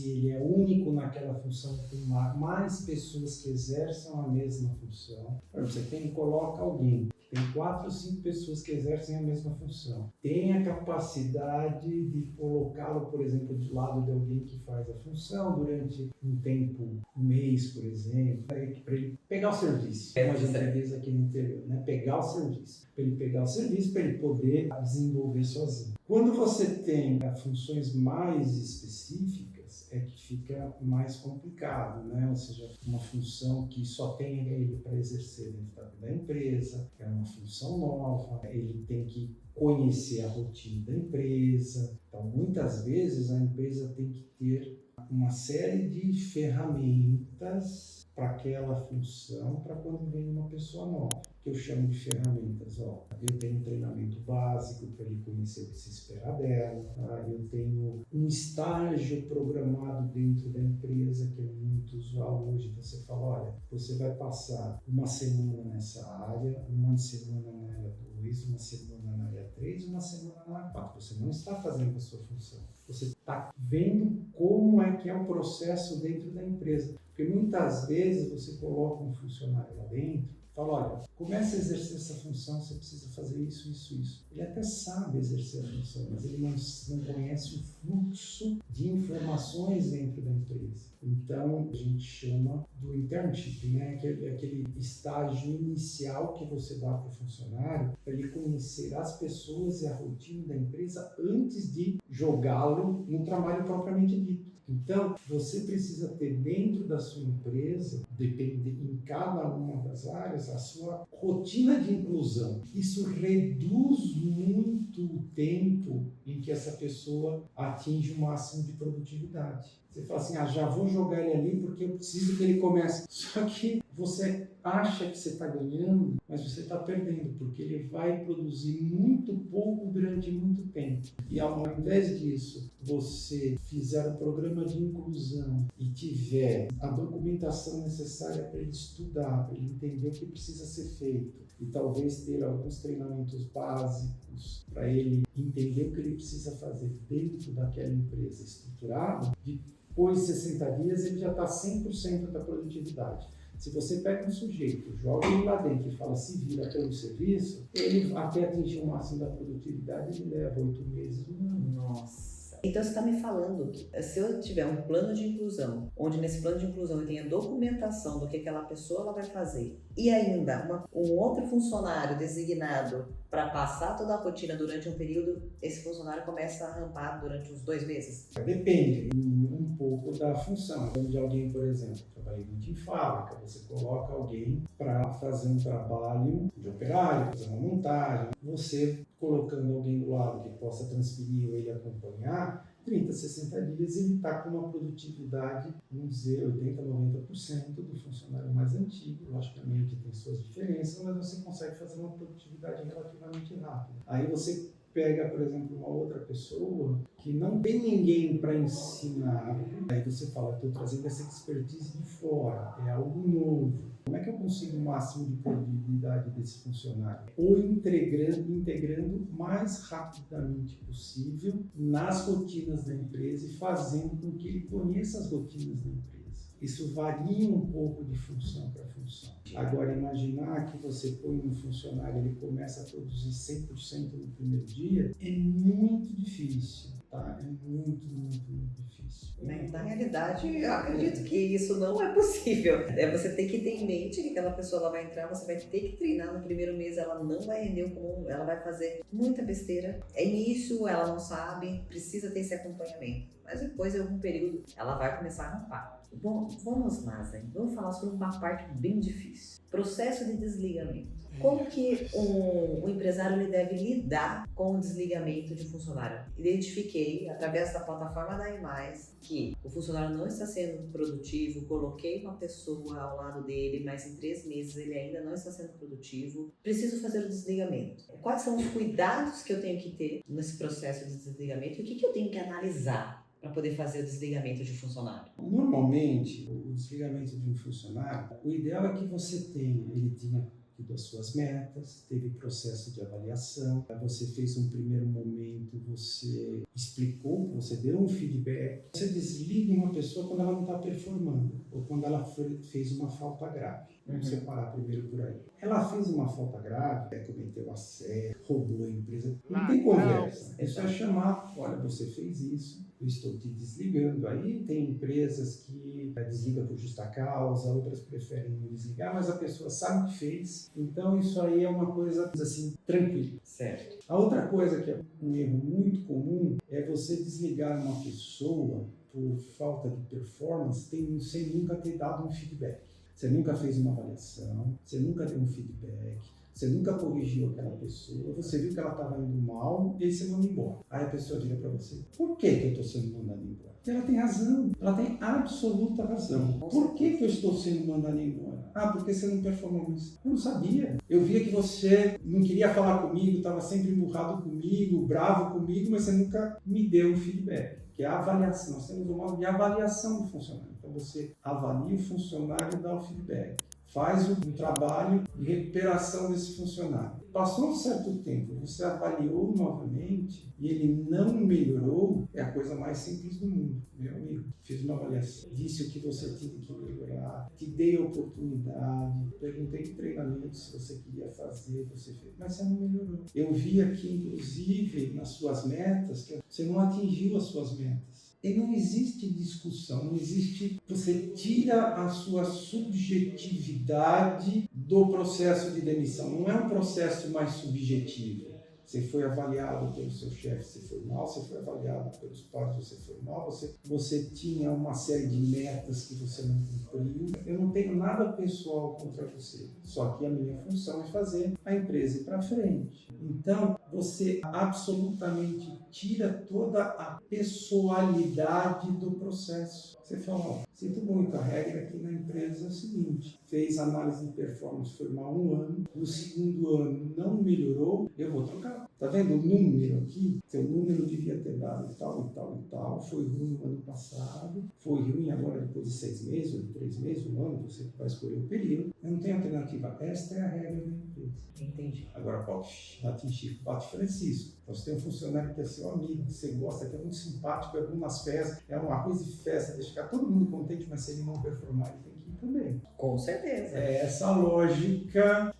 B: ele é único naquela função, tem mais pessoas que exerçam a mesma função. Você coloca alguém, tem 4 ou 5 pessoas que exercem a mesma função. Tem a capacidade de colocá-lo, por exemplo, do lado de alguém que faz a função durante um tempo, um mês, por exemplo, para ele pegar o serviço. Como a gente diz aqui no interior, né? Pegar o serviço. Para ele pegar o serviço, para ele poder desenvolver sozinho. Quando você tem funções mais específicas, é que fica mais complicado, né? Ou seja, uma função que só tem ele para exercer dentro da empresa, é uma função nova, ele tem que conhecer a rotina da empresa. Então, muitas vezes, a empresa tem que ter uma série de ferramentas para aquela função, para quando vem uma pessoa nova, que eu chamo de ferramentas. Eu tenho um treinamento básico para ele conhecer o que se espera dela, eu tenho um estágio programado dentro da empresa, que é muito usual hoje. Você fala, olha, você vai passar 1 semana nessa área, 1 semana na área 2, 1 semana na área 3, 1 semana na área 4. Você não está fazendo a sua função. Você está vendo como é que é o processo dentro da empresa. Porque muitas vezes você coloca um funcionário lá dentro, fala, olha, comece a exercer essa função, você precisa fazer isso, isso, isso. Ele até sabe exercer a função, mas ele não conhece o fluxo de informações dentro da empresa. Então, a gente chama do internship, né? Aquele estágio inicial que você dá para o funcionário, para ele conhecer as pessoas e a rotina da empresa antes de jogá-lo no trabalho propriamente dito. Então, você precisa ter dentro da sua empresa, depende em cada uma das áreas, a sua rotina de inclusão. Isso reduz muito o tempo em que essa pessoa atinge o máximo de produtividade. Você fala assim, já vou jogar ele ali porque eu preciso que ele comece. Só que você acha que você está ganhando, mas você está perdendo, porque ele vai produzir muito pouco durante muito tempo. E ao invés disso, você fizer um programa de inclusão e tiver a documentação necessária para ele estudar, para ele entender o que precisa ser feito, e talvez ter alguns treinamentos básicos para ele entender o que ele precisa fazer dentro daquela empresa estruturada, depois de 60 dias ele já está 100% da produtividade. Se você pega um sujeito, joga ele lá dentro e fala, se vira pelo serviço, ele até atingir o máximo da produtividade, ele leva 8 meses, um ano.
A: Nossa! Então você está me falando que se eu tiver um plano de inclusão, onde nesse plano de inclusão eu tenha documentação do que aquela pessoa ela vai fazer, e ainda um outro funcionário designado para passar toda a rotina durante um período, esse funcionário começa a rampar durante uns 2 meses?
B: Depende um pouco da função. Quando de alguém, por exemplo, trabalha muito em fábrica, você coloca alguém para fazer um trabalho de operário, fazer uma montagem, você colocando alguém do lado que possa transferir ou ele acompanhar, 30, 60 dias ele está com uma produtividade, vamos dizer, 80, 90% do funcionário mais antigo. Logicamente tem suas diferenças, mas você consegue fazer uma produtividade relativamente rápida. Aí você pega, por exemplo, uma outra pessoa que não tem ninguém para ensinar, aí você fala, estou trazendo essa expertise de fora, é algo novo. Como é que eu consigo o máximo de produtividade desse funcionário? Ou integrando mais rapidamente possível nas rotinas da empresa e fazendo com que ele conheça as rotinas da empresa. Isso varia um pouco de função para função. Agora, imaginar que você põe um funcionário e ele começa a produzir 100% no primeiro dia é muito difícil, tá? É muito, muito, muito difícil.
A: Na realidade, eu acredito que isso não é possível. Você tem que ter em mente que aquela pessoa ela vai entrar, você vai ter que treinar no primeiro mês, ela não vai render o comum, ela vai fazer muita besteira. É início, ela não sabe, precisa ter esse acompanhamento. Mas depois, em algum período, ela vai começar a rampar. Bom, vamos lá, Zé. Vamos falar sobre uma parte bem difícil. Processo de desligamento. Como que um empresário ele deve lidar com o desligamento de funcionário? Identifiquei, através da plataforma da Imais, que o funcionário não está sendo produtivo, coloquei uma pessoa ao lado dele, mas em 3 meses ele ainda não está sendo produtivo. Preciso fazer o desligamento. Quais são os cuidados que eu tenho que ter nesse processo de desligamento e o que eu tenho que analisar para poder fazer o desligamento de funcionário?
B: Normalmente, o desligamento de um funcionário, o ideal é que ele tinha tido as suas metas, teve processo de avaliação, você fez um primeiro momento, você explicou, você deu um feedback. Você desliga uma pessoa quando ela não está performando, ou quando ela fez uma falta grave. Vamos separar primeiro por aí. Ela fez uma falta grave, cometeu assédio, roubou a empresa, não tem conversa. É só chamar, olha, você fez isso, eu estou te desligando. Aí tem empresas que desligam por justa causa, outras preferem não desligar, mas a pessoa sabe o que fez, então isso aí é uma coisa assim, tranquila.
A: Certo.
B: A outra coisa que é um erro muito comum é você desligar uma pessoa por falta de performance sem nunca ter dado um feedback. Você nunca fez uma avaliação, você nunca deu um feedback, você nunca corrigiu aquela pessoa, você viu que ela estava indo mal e aí você manda embora. Aí a pessoa vira para você, por que eu estou sendo mandado embora? Porque ela tem razão, ela tem absoluta razão. Por que eu estou sendo mandado embora? Porque você não performou isso. Eu não sabia. Eu via que você não queria falar comigo, estava sempre emburrado comigo, bravo comigo, mas você nunca me deu um feedback. Que é a avaliação. Nós temos um modo de avaliação do funcionário. Então você avalia o funcionário e dá o feedback. faz um trabalho de recuperação desse funcionário. Passou um certo tempo, você avaliou novamente e ele não melhorou, é a coisa mais simples do mundo. Meu amigo, fiz uma avaliação, disse o que você tinha que melhorar, te dei a oportunidade, perguntei em treinamento se você queria fazer, você fez, mas você não melhorou. Eu vi aqui, inclusive, nas suas metas, que você não atingiu as suas metas. E não existe discussão, não existe... Você tira a sua subjetividade do processo de demissão. Não é um processo mais subjetivo. Você foi avaliado pelo seu chefe, você foi mal, você foi avaliado pelos pais, você foi mal, você tinha uma série de metas que você não cumpriu. Eu não tenho nada pessoal contra você, só que a minha função é fazer a empresa ir para frente. Então, você absolutamente tira toda a pessoalidade do processo. Você fala, ó, sinto muito, a regra aqui na empresa é o seguinte, fez análise de performance, foi mal um ano, no segundo ano não melhorou, eu vou trocar. Tá vendo o número aqui? Seu número devia ter dado tal e tal e tal, foi ruim no ano passado, foi ruim agora depois de 6 meses, ou de 3 meses, um ano, você vai escolher o período. Eu não tenho alternativa, esta é a regra da empresa.
A: Entendi.
B: Agora, bate Chico, bate Francisco. Então, você tem um funcionário que é seu amigo, que você gosta, que é muito simpático, é algumas festas, é uma coisa de festa, deixa ficar todo mundo contente, mas se ele não performar, ele tem que ir também.
A: Com certeza.
B: É essa lógica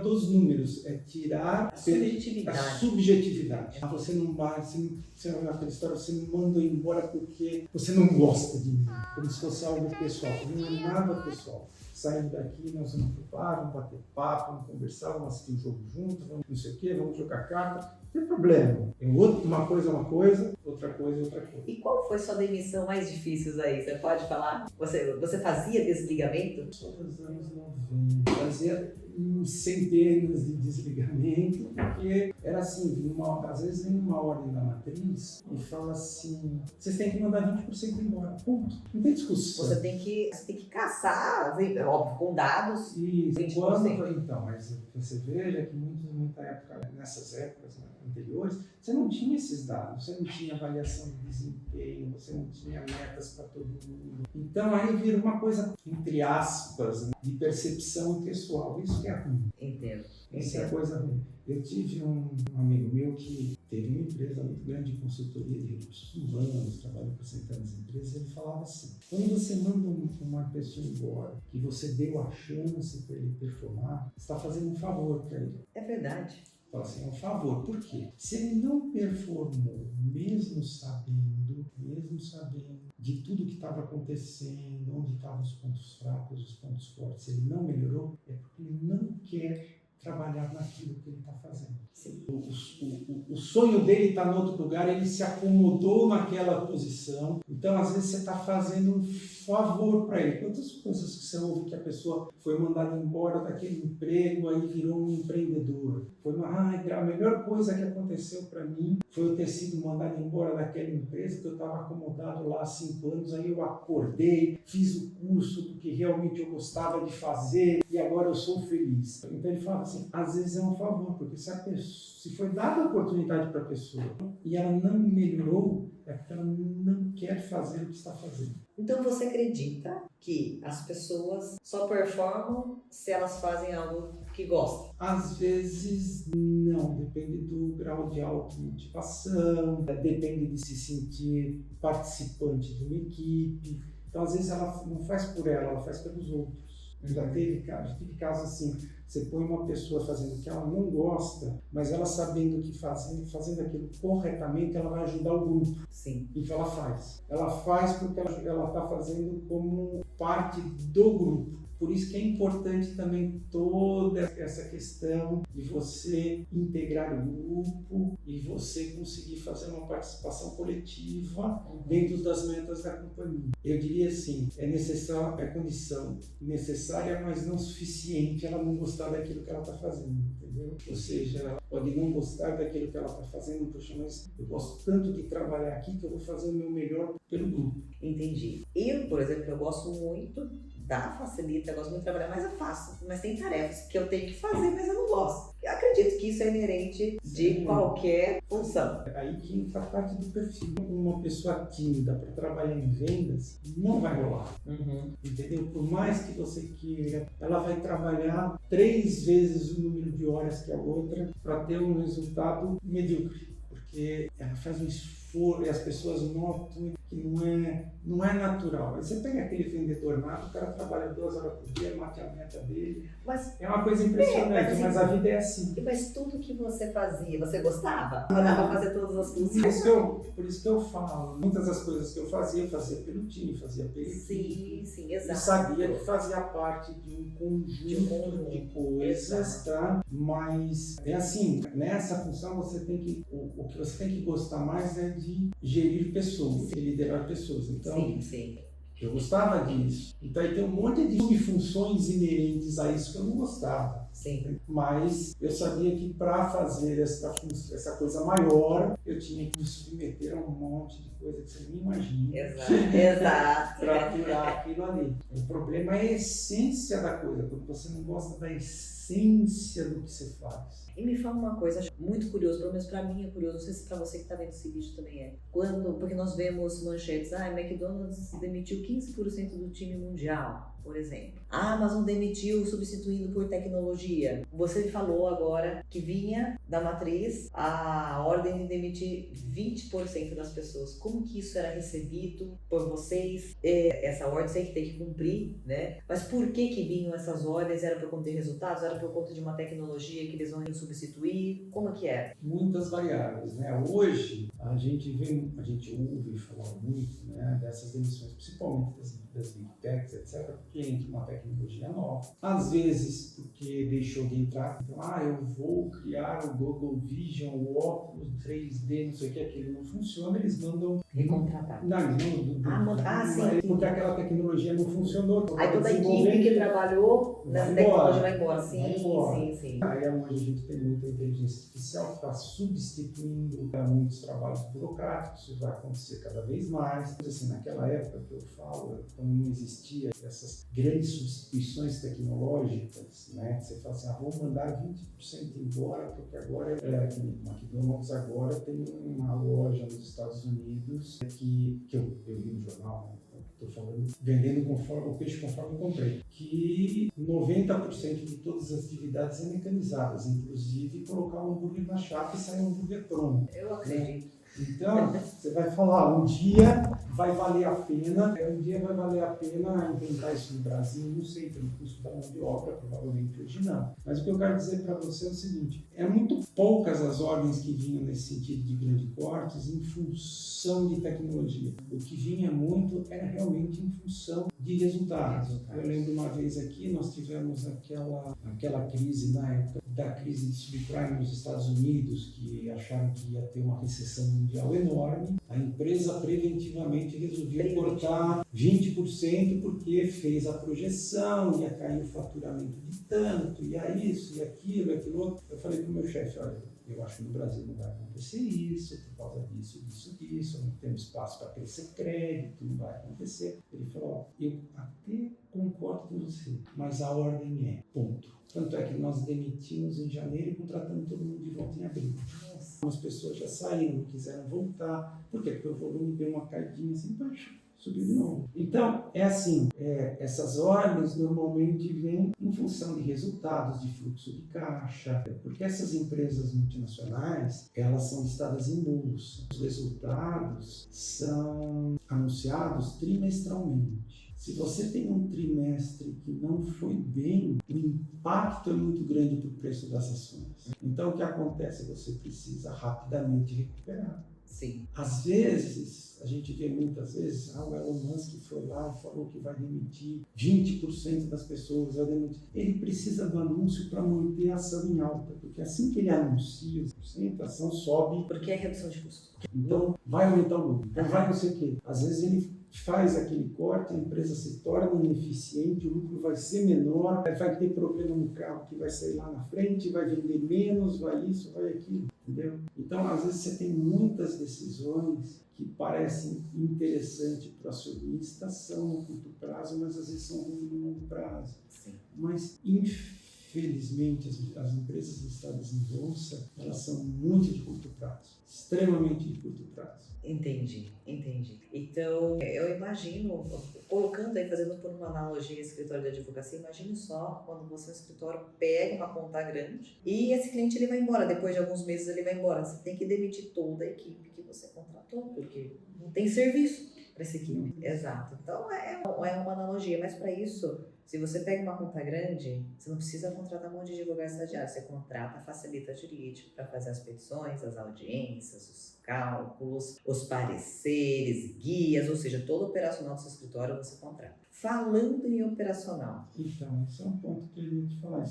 B: dos números, é tirar
A: a subjetividade.
B: A subjetividade. Você não vai, você não é aquela história, você me mandou embora porque você não gosta de mim, como se fosse algo pessoal. Não é nada pessoal. Saindo daqui, nós vamos pro bar, vamos bater papo, vamos conversar, vamos assistir um jogo junto, vamos não sei o quê, vamos jogar carta. Não tem problema. Uma coisa é uma coisa, outra coisa é outra coisa.
A: E qual foi sua demissão mais difícil aí? Você pode falar? Você fazia desligamento?
B: Só dos anos 90. Fazia centenas de desligamentos, porque era assim, às vezes vem uma ordem da matriz e fala assim, vocês têm que mandar 20% embora, ponto. Não tem discussão.
A: Você tem que caçar, óbvio, com dados.
B: Isso,
A: 20%.
B: Então, mas você veja que muita época, nessas épocas anteriores, você não tinha esses dados, você não tinha avaliação de desempenho, você não tinha metas para todo mundo. Então aí vira uma coisa, entre aspas, de percepção pessoal. Isso que é ruim.
A: Entendo.
B: Isso é coisa ruim. Eu tive um amigo meu que teve uma empresa muito grande de consultoria de recursos humanos, trabalhou para centenas de empresas, e ele falava assim, quando você manda uma pessoa embora, que você deu a chance para ele performar, você está fazendo um favor para ele.
A: É verdade.
B: Fala assim, é um favor. Por quê? Se ele não performou, mesmo sabendo de tudo que estava acontecendo, onde estavam os pontos fracos, os pontos fortes, ele não melhorou, é porque ele não quer trabalhar naquilo que ele está fazendo.
A: Sim.
B: O sonho dele está em outro lugar, ele se acomodou naquela posição, então às vezes você está fazendo um favor para ele. Quantas coisas que você ouve que a pessoa foi mandada embora daquele emprego, aí virou um empreendedor. A melhor coisa que aconteceu para mim foi eu ter sido mandado embora daquela empresa que eu estava acomodado lá há 5 anos, aí eu acordei, fiz o curso do que realmente eu gostava de fazer e agora eu sou feliz. Então ele fala assim, às vezes é um favor, porque se foi dada a oportunidade para a pessoa e ela não melhorou, é porque ela não quer fazer o que está fazendo.
A: Então você acredita que as pessoas só performam se elas fazem algo que gostam?
B: Às vezes não, depende do grau de automotivação, depende de se sentir participante de uma equipe. Então às vezes ela não faz por ela faz pelos outros. Já tive casos assim, você põe uma pessoa fazendo o que ela não gosta, mas ela sabendo que fazendo aquilo corretamente, ela vai ajudar o grupo.
A: Sim.
B: Então ela faz. Ela faz porque ela está fazendo como parte do grupo. Por isso que é importante também toda essa questão de você integrar o grupo e você conseguir fazer uma participação coletiva dentro das metas da companhia. Eu diria assim, é condição necessária, mas não suficiente ela não gostar daquilo que ela está fazendo, entendeu? Ou seja, ela pode não gostar daquilo que ela está fazendo, poxa, mas eu gosto tanto de trabalhar aqui que eu vou fazer o meu melhor pelo grupo.
A: Entendi. Eu, por exemplo, eu gosto muito da Facilita, eu gosto muito de trabalhar, mas eu faço. Mas tem tarefas que eu tenho que fazer, mas eu não gosto. Eu acredito que isso é inerente de qualquer função.
B: Aí que entra a parte do perfil. Uma pessoa tímida para trabalhar em vendas não vai rolar. Entendeu? Por mais que você queira, ela vai trabalhar 3 vezes o número de horas que a outra para ter um resultado medíocre. Porque ela faz um esforço e as pessoas notam que não é natural. Aí você pega aquele vendedor nato, o cara trabalha 2 horas por dia, mata a meta dele.
A: Mas
B: É uma coisa impressionante, mas a vida é assim.
A: Mas tudo que você fazia, você gostava? Mandava fazer todas as funções?
B: Por isso que eu falo, muitas das coisas que eu fazia pelo time, fazia pelo equipe.
A: Sim, exato.
B: Eu sabia que fazia parte de um conjunto de coisas, tá? Mas é assim, nessa função você tem que, o que você tem que gostar mais é de gerir pessoas, de liderar pessoas. Então,
A: Sim.
B: eu gostava disso. Então aí tem um monte de subfunções inerentes a isso que eu não gostava.
A: Sim.
B: Mas eu sabia que para fazer essa coisa maior, eu tinha que me submeter a um monte de coisa que você nem imagina.
A: Exato.
B: Para aturar aquilo ali. O problema é a essência da coisa, quando você não gosta da essência do que você faz.
A: E me fala uma coisa, acho muito curioso, pelo menos para mim é curioso, não sei se para você que está vendo esse vídeo também é. Porque nós vemos manchetes, McDonald's demitiu 15% do time mundial, por exemplo. A Amazon demitiu substituindo por tecnologia. Você falou agora que vinha da matriz a ordem de demitir 20% das pessoas. Como que isso era recebido por vocês? Essa ordem você tem que cumprir, né? Mas por que vinham essas ordens? Era por conta de resultados? Era por conta de uma tecnologia que eles vão substituir? Como que é?
B: Muitas variáveis, né? Hoje a gente ouve falar muito, né, dessas demissões, principalmente das Big Techs, etc., porque entra uma tecnologia nova. Às vezes porque deixou de entrar, então, eu vou criar o Google Vision, o óculos 3D, não sei o que, aquilo não funciona, eles mandam
A: recontratar.
B: Sim. Porque aquela tecnologia não funcionou.
A: Aí toda a equipe que trabalhou nessa tecnologia vai embora. Sim.
B: Aí hoje a gente tem muita inteligência artificial que está substituindo muitos trabalhos burocráticos, isso vai acontecer cada vez mais. Assim, naquela época que eu falo, quando não existia essas grandes substituições tecnológicas, né, que você fala assim, vou mandar 20% embora, porque agora que McDonald's agora tem uma loja nos Estados Unidos que eu li no jornal, né? Estou falando, vendendo o peixe conforme eu comprei, que 90% de todas as atividades são mecanizadas, inclusive colocar um hambúrguer na chapa e sair um hambúrguer pronto.
A: Eu acredito.
B: Então, você vai falar, um dia vai valer a pena implantar isso no Brasil, não sei, pelo custo da mão de obra, provavelmente hoje não. Mas o que eu quero dizer para você é o seguinte, é muito poucas as ordens que vinham nesse sentido de grandes cortes em função de tecnologia. O que vinha muito era realmente em função de resultados. Eu lembro uma vez aqui, nós tivemos aquela crise na época da crise de subprime nos Estados Unidos, que acharam que ia ter uma recessão mundial enorme. A empresa preventivamente resolveu cortar 20% porque fez a projeção, ia cair o faturamento de tanto, ia isso, ia aquilo, aquilo outro. Eu falei para o meu chefe, olha, eu acho que no Brasil não vai acontecer isso, por causa disso, não temos espaço para crescer crédito, não vai acontecer. Ele falou, eu até concordo com você, mas a ordem é, ponto. Tanto é que nós demitimos em janeiro e contratamos todo mundo de volta em abril. As pessoas já saíram, não quiseram voltar. Por quê? Porque o volume deu uma caidinha assim, subiu de novo. Então, é assim, essas ordens normalmente vêm em função de resultados, de fluxo de caixa, porque essas empresas multinacionais, elas são listadas em bolsa. Os resultados são anunciados trimestralmente. Se você tem um trimestre que não foi bem, o impacto é muito grande para o preço das ações. Então, o que acontece? Você precisa rapidamente recuperar.
A: Sim.
B: Às vezes, a gente vê muitas vezes, o Elon Musk foi lá e falou que vai demitir 20% das pessoas, Ele precisa do anúncio para manter a ação em alta, porque assim que ele anuncia, a ação sobe.
A: Porque é redução de custos.
B: Então, vai aumentar o lucro, então vai não sei o quê. Às vezes ele faz aquele corte, a empresa se torna ineficiente, o lucro vai ser menor, vai ter problema no carro que vai sair lá na frente, vai vender menos, vai isso, vai aquilo, entendeu? Então, às vezes você tem muitas decisões que parecem interessantes para o acionista, são no curto prazo, mas às vezes são ruins no longo prazo.
A: Sim.
B: Mas, infelizmente, felizmente, as empresas listadas em bolsa, elas são muito de curto prazo, extremamente de curto prazo.
A: Entendi. Então, eu imagino, colocando aí, fazendo por uma analogia escritório de advocacia, imagine só quando você, no escritório, pega uma conta grande e esse cliente ele vai embora, depois de alguns meses ele vai embora. Você tem que demitir toda a equipe que você contratou, porque não tem serviço para essa equipe. Exato. Então, é uma analogia, mas para isso, se você pega uma conta grande, você não precisa contratar um monte de advogado estagiário, você contrata, facilita jurídico para fazer as petições, as audiências, os cálculos, os pareceres, guias, ou seja, todo o operacional do seu escritório você contrata. Falando em operacional.
B: Então, esse é um ponto que eu ia te falar.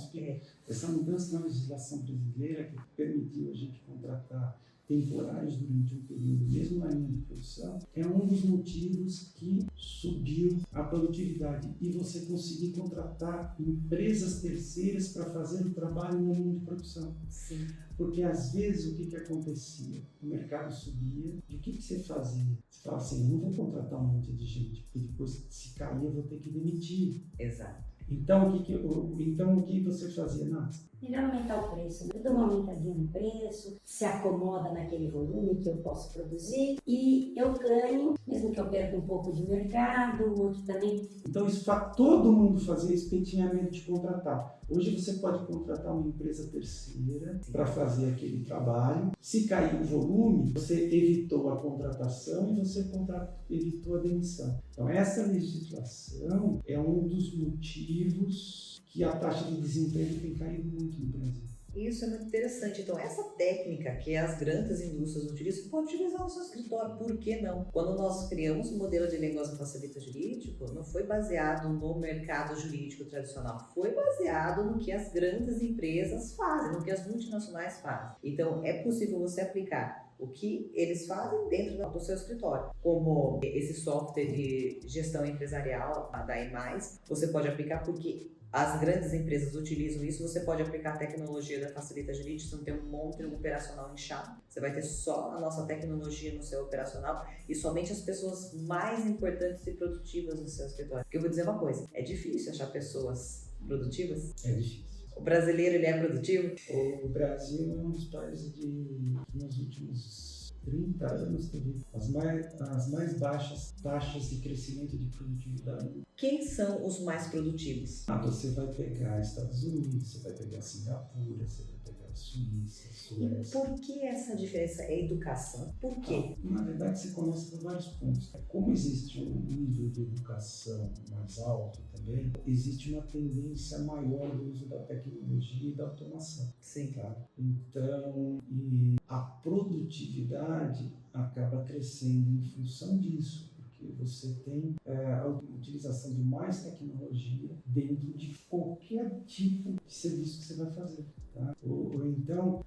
B: Essa mudança na legislação brasileira que permitiu a gente contratar temporários durante um período, mesmo na linha de produção, é um dos motivos que subiu a produtividade e você conseguir contratar empresas terceiras para fazer o trabalho na linha de produção.
A: Sim.
B: Porque às vezes o que acontecia? O mercado subia e o que você fazia? Você falava assim, não vou contratar um monte de gente, porque depois se cair eu vou ter que demitir.
A: Exato.
B: Então o que você fazia? Não.
C: Melhor aumentar o preço. Eu dou uma aumentadinha no preço, se acomoda naquele volume que eu posso produzir e eu ganho, mesmo que eu perca um pouco de mercado, o outro também.
B: Então isso faz todo mundo fazer isso, quem tinha medo de contratar. Hoje você pode contratar uma empresa terceira para fazer aquele trabalho. Se cair o volume, você evitou a contratação e você evitou a demissão. Então essa legislação é um dos motivos que a taxa de desemprego tem caído muito no Brasil.
A: Isso é muito interessante. Então, essa técnica que as grandes indústrias utilizam, pode utilizar no seu escritório. Por que não? Quando nós criamos o modelo de negócio facilita jurídico, não foi baseado no mercado jurídico tradicional, foi baseado no que as grandes empresas fazem, no que as multinacionais fazem. Então, é possível você aplicar o que eles fazem dentro do seu escritório, como esse software de gestão empresarial da EMAIS, você pode aplicar porque as grandes empresas utilizam isso, você pode aplicar a tecnologia da Facilita Jurídica, você não tem um monte de operacional inchado, você vai ter só a nossa tecnologia no seu operacional e somente as pessoas mais importantes e produtivas no seu escritório. Porque eu vou dizer uma coisa, é difícil achar pessoas produtivas?
B: É difícil.
A: O brasileiro, ele é produtivo?
B: O Brasil é um dos países que nos últimos 30 anos teve as mais baixas taxas de crescimento de produtividade.
A: Quem são os mais produtivos?
B: Você vai pegar Estados Unidos, você vai pegar Singapura, você vai pegar Suíça,
A: E por que essa diferença? É educação? Por quê?
B: Na verdade, você começa por vários pontos. Como existe um nível de educação mais alto também, existe uma tendência maior do uso da tecnologia e da automação.
A: Sim.
B: Tá? Então, a produtividade acaba crescendo em função disso. Porque você tem a utilização de mais tecnologia dentro de qualquer tipo de serviço que você vai fazer. Tá? Ou então,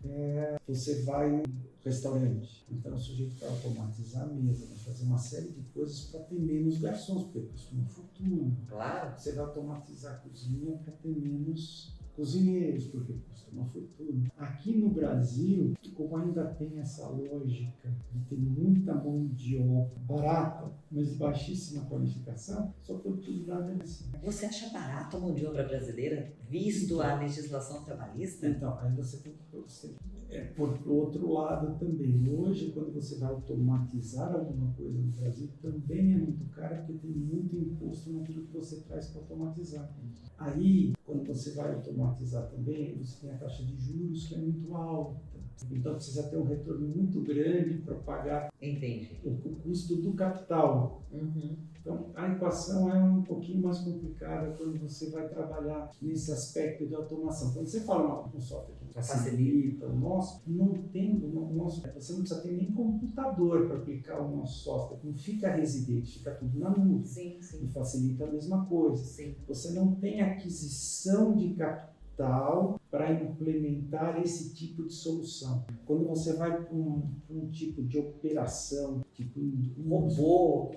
B: você vai em um restaurante, então o sujeito vai automatizar a mesa, vai fazer uma série de coisas para ter menos garçons, porque custa uma fortuna.
A: Claro.
B: Você vai automatizar a cozinha para ter menos cozinheiros, porque custa uma fortuna. Aqui no Brasil, como ainda tem essa lógica de ter muita mão de obra barata, mas de baixíssima qualificação, sua produtividade é assim.
A: Você acha barato a mão de obra brasileira, visto a legislação trabalhista?
B: Então, aí você tem que por outro lado também. Hoje, quando você vai automatizar alguma coisa no Brasil, também é muito caro, porque tem muito imposto naquilo que você traz para automatizar. Aí, quando você vai automatizar também, você tem a taxa de juros que é muito alta. Então, precisa ter um retorno muito grande para pagar o custo do capital.
A: Uhum.
B: Então, a equação é um pouquinho mais complicada quando você vai trabalhar nesse aspecto de automação. Quando você fala um software que facilita o nosso, você não precisa ter nem computador para aplicar o nosso software. Não fica residente, fica tudo na nuvem.
A: Sim, sim.
B: E facilita a mesma coisa.
A: Sim.
B: Você não tem aquisição de capital para implementar esse tipo de solução. Quando você vai para um tipo de operação, tipo um robô,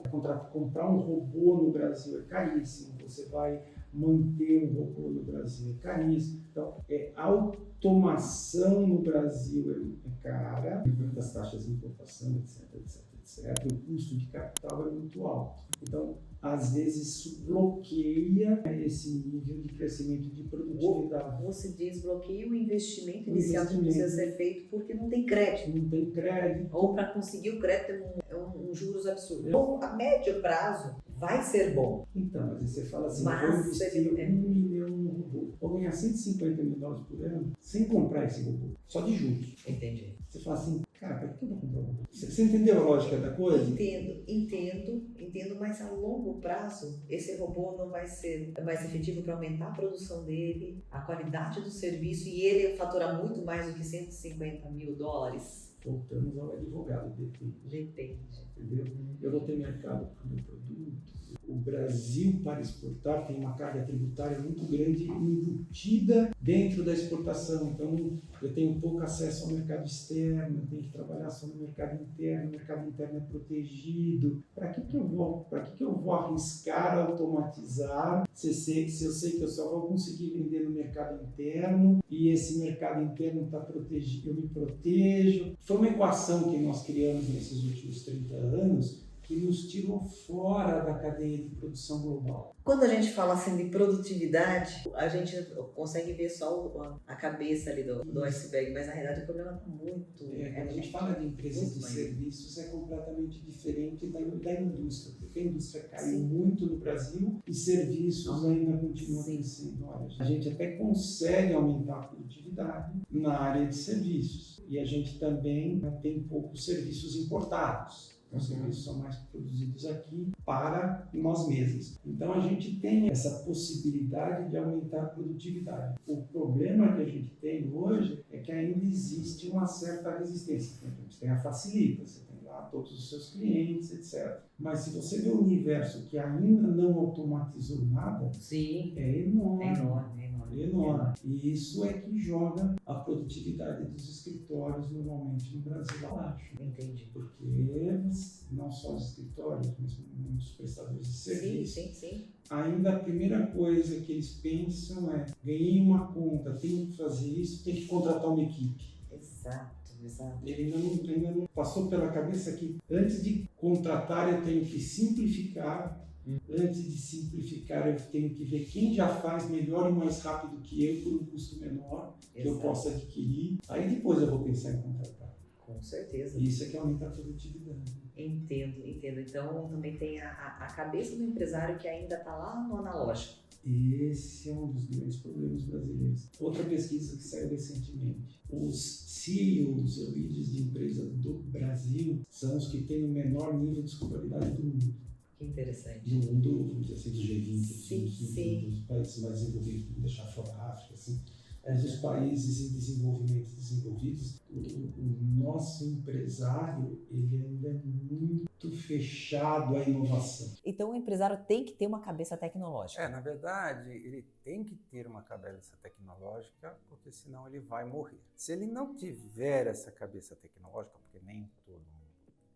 B: comprar um robô no Brasil é caríssimo, você vai manter um robô no Brasil é caríssimo. Então, a automação no Brasil é cara, das taxas de importação, etc. etc., o custo de capital é muito alto. Então, às vezes, isso bloqueia esse nível de crescimento de produtividade.
A: Você desbloqueia o investimento inicial que precisa ser feito porque não tem crédito.
B: Não tem crédito.
A: Ou para conseguir o crédito é um juros absurdo. Ou a médio prazo vai ser bom.
B: Então, mas aí você fala assim,
A: Mas
B: vou investir $1 milhão no robô. Vou ganhar $150 mil por ano sem comprar esse robô, só de juros.
A: Entendi.
B: Você fala assim, cara, para que eu vou comprar um robô? Você entendeu a lógica da coisa?
A: Entendo, mas a longo prazo esse robô não vai ser mais efetivo para aumentar a produção dele, a qualidade do serviço e ele faturar muito mais do que $150 mil.
B: Voltamos ao advogado,
A: Depende.
B: entendeu? Eu vou ter mercado para o meu produto. O Brasil, para exportar, tem uma carga tributária muito grande embutida dentro da exportação. Então, eu tenho pouco acesso ao mercado externo, eu tenho que trabalhar só no mercado interno. O mercado interno é protegido. Para que eu vou arriscar automatizar se eu sei que eu só vou conseguir vender no mercado interno e esse mercado interno está protegido, eu me protejo? Foi uma equação que nós criamos nesses últimos 30 anos que nos tirou fora da cadeia de produção global.
A: Quando a gente fala assim de produtividade, a gente consegue ver só a cabeça ali do iceberg, mas na realidade o problema está muito...
B: Quando a gente fala de empresas de serviços, é completamente diferente da indústria, porque a indústria caiu muito no Brasil e serviços ainda continuam crescendo. Olha, a gente até consegue aumentar a produtividade na área de serviços e a gente também tem poucos serviços importados. Os serviços são mais produzidos aqui para nós mesmos. Então, a gente tem essa possibilidade de aumentar a produtividade. O problema que a gente tem hoje é que ainda existe uma certa resistência. Você tem a Facilita, você tem lá todos os seus clientes, etc. Mas se você vê o universo que ainda não automatizou nada,
A: Sim.
B: É enorme.
A: Enorme.
B: E isso é que joga a produtividade dos escritórios normalmente no Brasil abaixo.
A: Entendi.
B: Porque não só os escritórios, mas muitos prestadores de serviço.
A: Sim.
B: Ainda a primeira coisa que eles pensam é: ganhei uma conta, tenho que fazer isso, tenho que contratar uma equipe.
A: Exato.
B: Ele ainda não passou pela cabeça que antes de contratar eu tenho que simplificar. Antes de simplificar, eu tenho que ver quem já faz melhor e mais rápido que eu por um custo menor que eu possa adquirir. Aí depois eu vou pensar em contratar.
A: Com certeza.
B: Isso é que aumenta a produtividade.
A: Entendo. Então também tem a cabeça do empresário que ainda está lá no analógico.
B: Esse é um dos grandes problemas brasileiros. Outra pesquisa que saiu recentemente. Os CEOs, líderes de empresa do Brasil, são os que têm o menor nível de escolaridade do mundo.
A: Que interessante.
B: No mundo, vamos dizer assim, do G20,
A: Sim.
B: dos países mais desenvolvidos, vamos deixar fora a África, assim. Mas os países em desenvolvimento desenvolvidos, o nosso empresário, ele ainda é muito fechado à inovação.
A: Então o empresário tem que ter uma cabeça tecnológica.
D: Na verdade, ele tem que ter uma cabeça tecnológica, porque senão ele vai morrer. Se ele não tiver essa cabeça tecnológica, porque nem todo mundo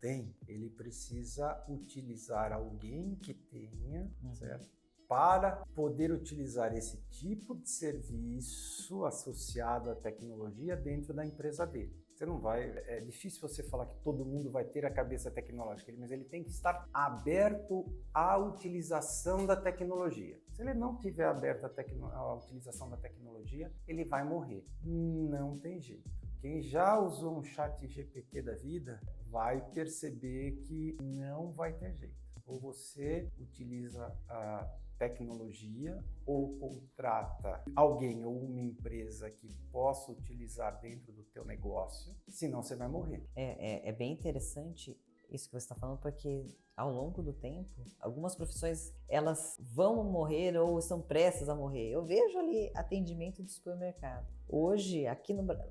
D: tem, ele precisa utilizar alguém que tenha, certo? Para poder utilizar esse tipo de serviço associado à tecnologia dentro da empresa dele. Você não vai, é difícil você falar que todo mundo vai ter a cabeça tecnológica, mas ele tem que estar aberto à utilização da tecnologia. Se ele não tiver aberto à utilização da tecnologia, ele vai morrer. Não tem jeito. Quem já usou um chat GPT da vida vai perceber que não vai ter jeito. Ou você utiliza a tecnologia ou contrata alguém ou uma empresa que possa utilizar dentro do teu negócio, senão você vai morrer.
A: É bem interessante isso que você está falando, porque ao longo do tempo, algumas profissões elas vão morrer ou estão prestes a morrer. Eu vejo ali atendimento de supermercado. Hoje,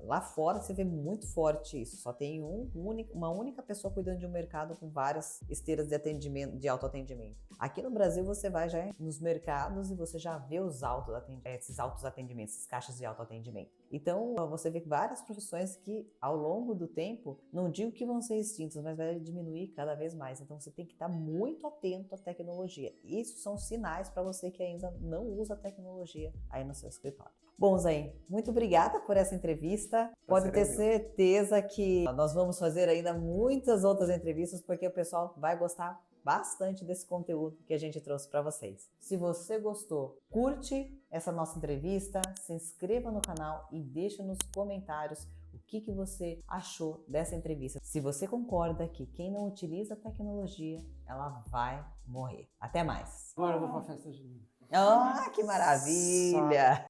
A: lá fora, você vê muito forte isso. Só tem uma única pessoa cuidando de um mercado com várias esteiras de atendimento, de autoatendimento. Aqui no Brasil, você vai já nos mercados e você já vê esses autoatendimentos, essas caixas de autoatendimento. Então, você vê várias profissões que, ao longo do tempo, não digo que vão ser extintas, mas vai diminuir cada vez mais. Então, você tem que
E: que estar muito atento à tecnologia. Isso são sinais para você que ainda não usa tecnologia aí no seu escritório. Bom, Zain, muito obrigada por essa entrevista. Pode ter certeza que nós vamos fazer ainda muitas outras entrevistas, porque o pessoal vai gostar bastante desse conteúdo que a gente trouxe para vocês. Se você gostou, curte essa nossa entrevista, se inscreva no canal e deixa nos comentários o que você achou dessa entrevista. Se você concorda que quem não utiliza a tecnologia, ela vai morrer. Até mais.
B: Agora eu vou para a festa junina.
E: Ah, que maravilha!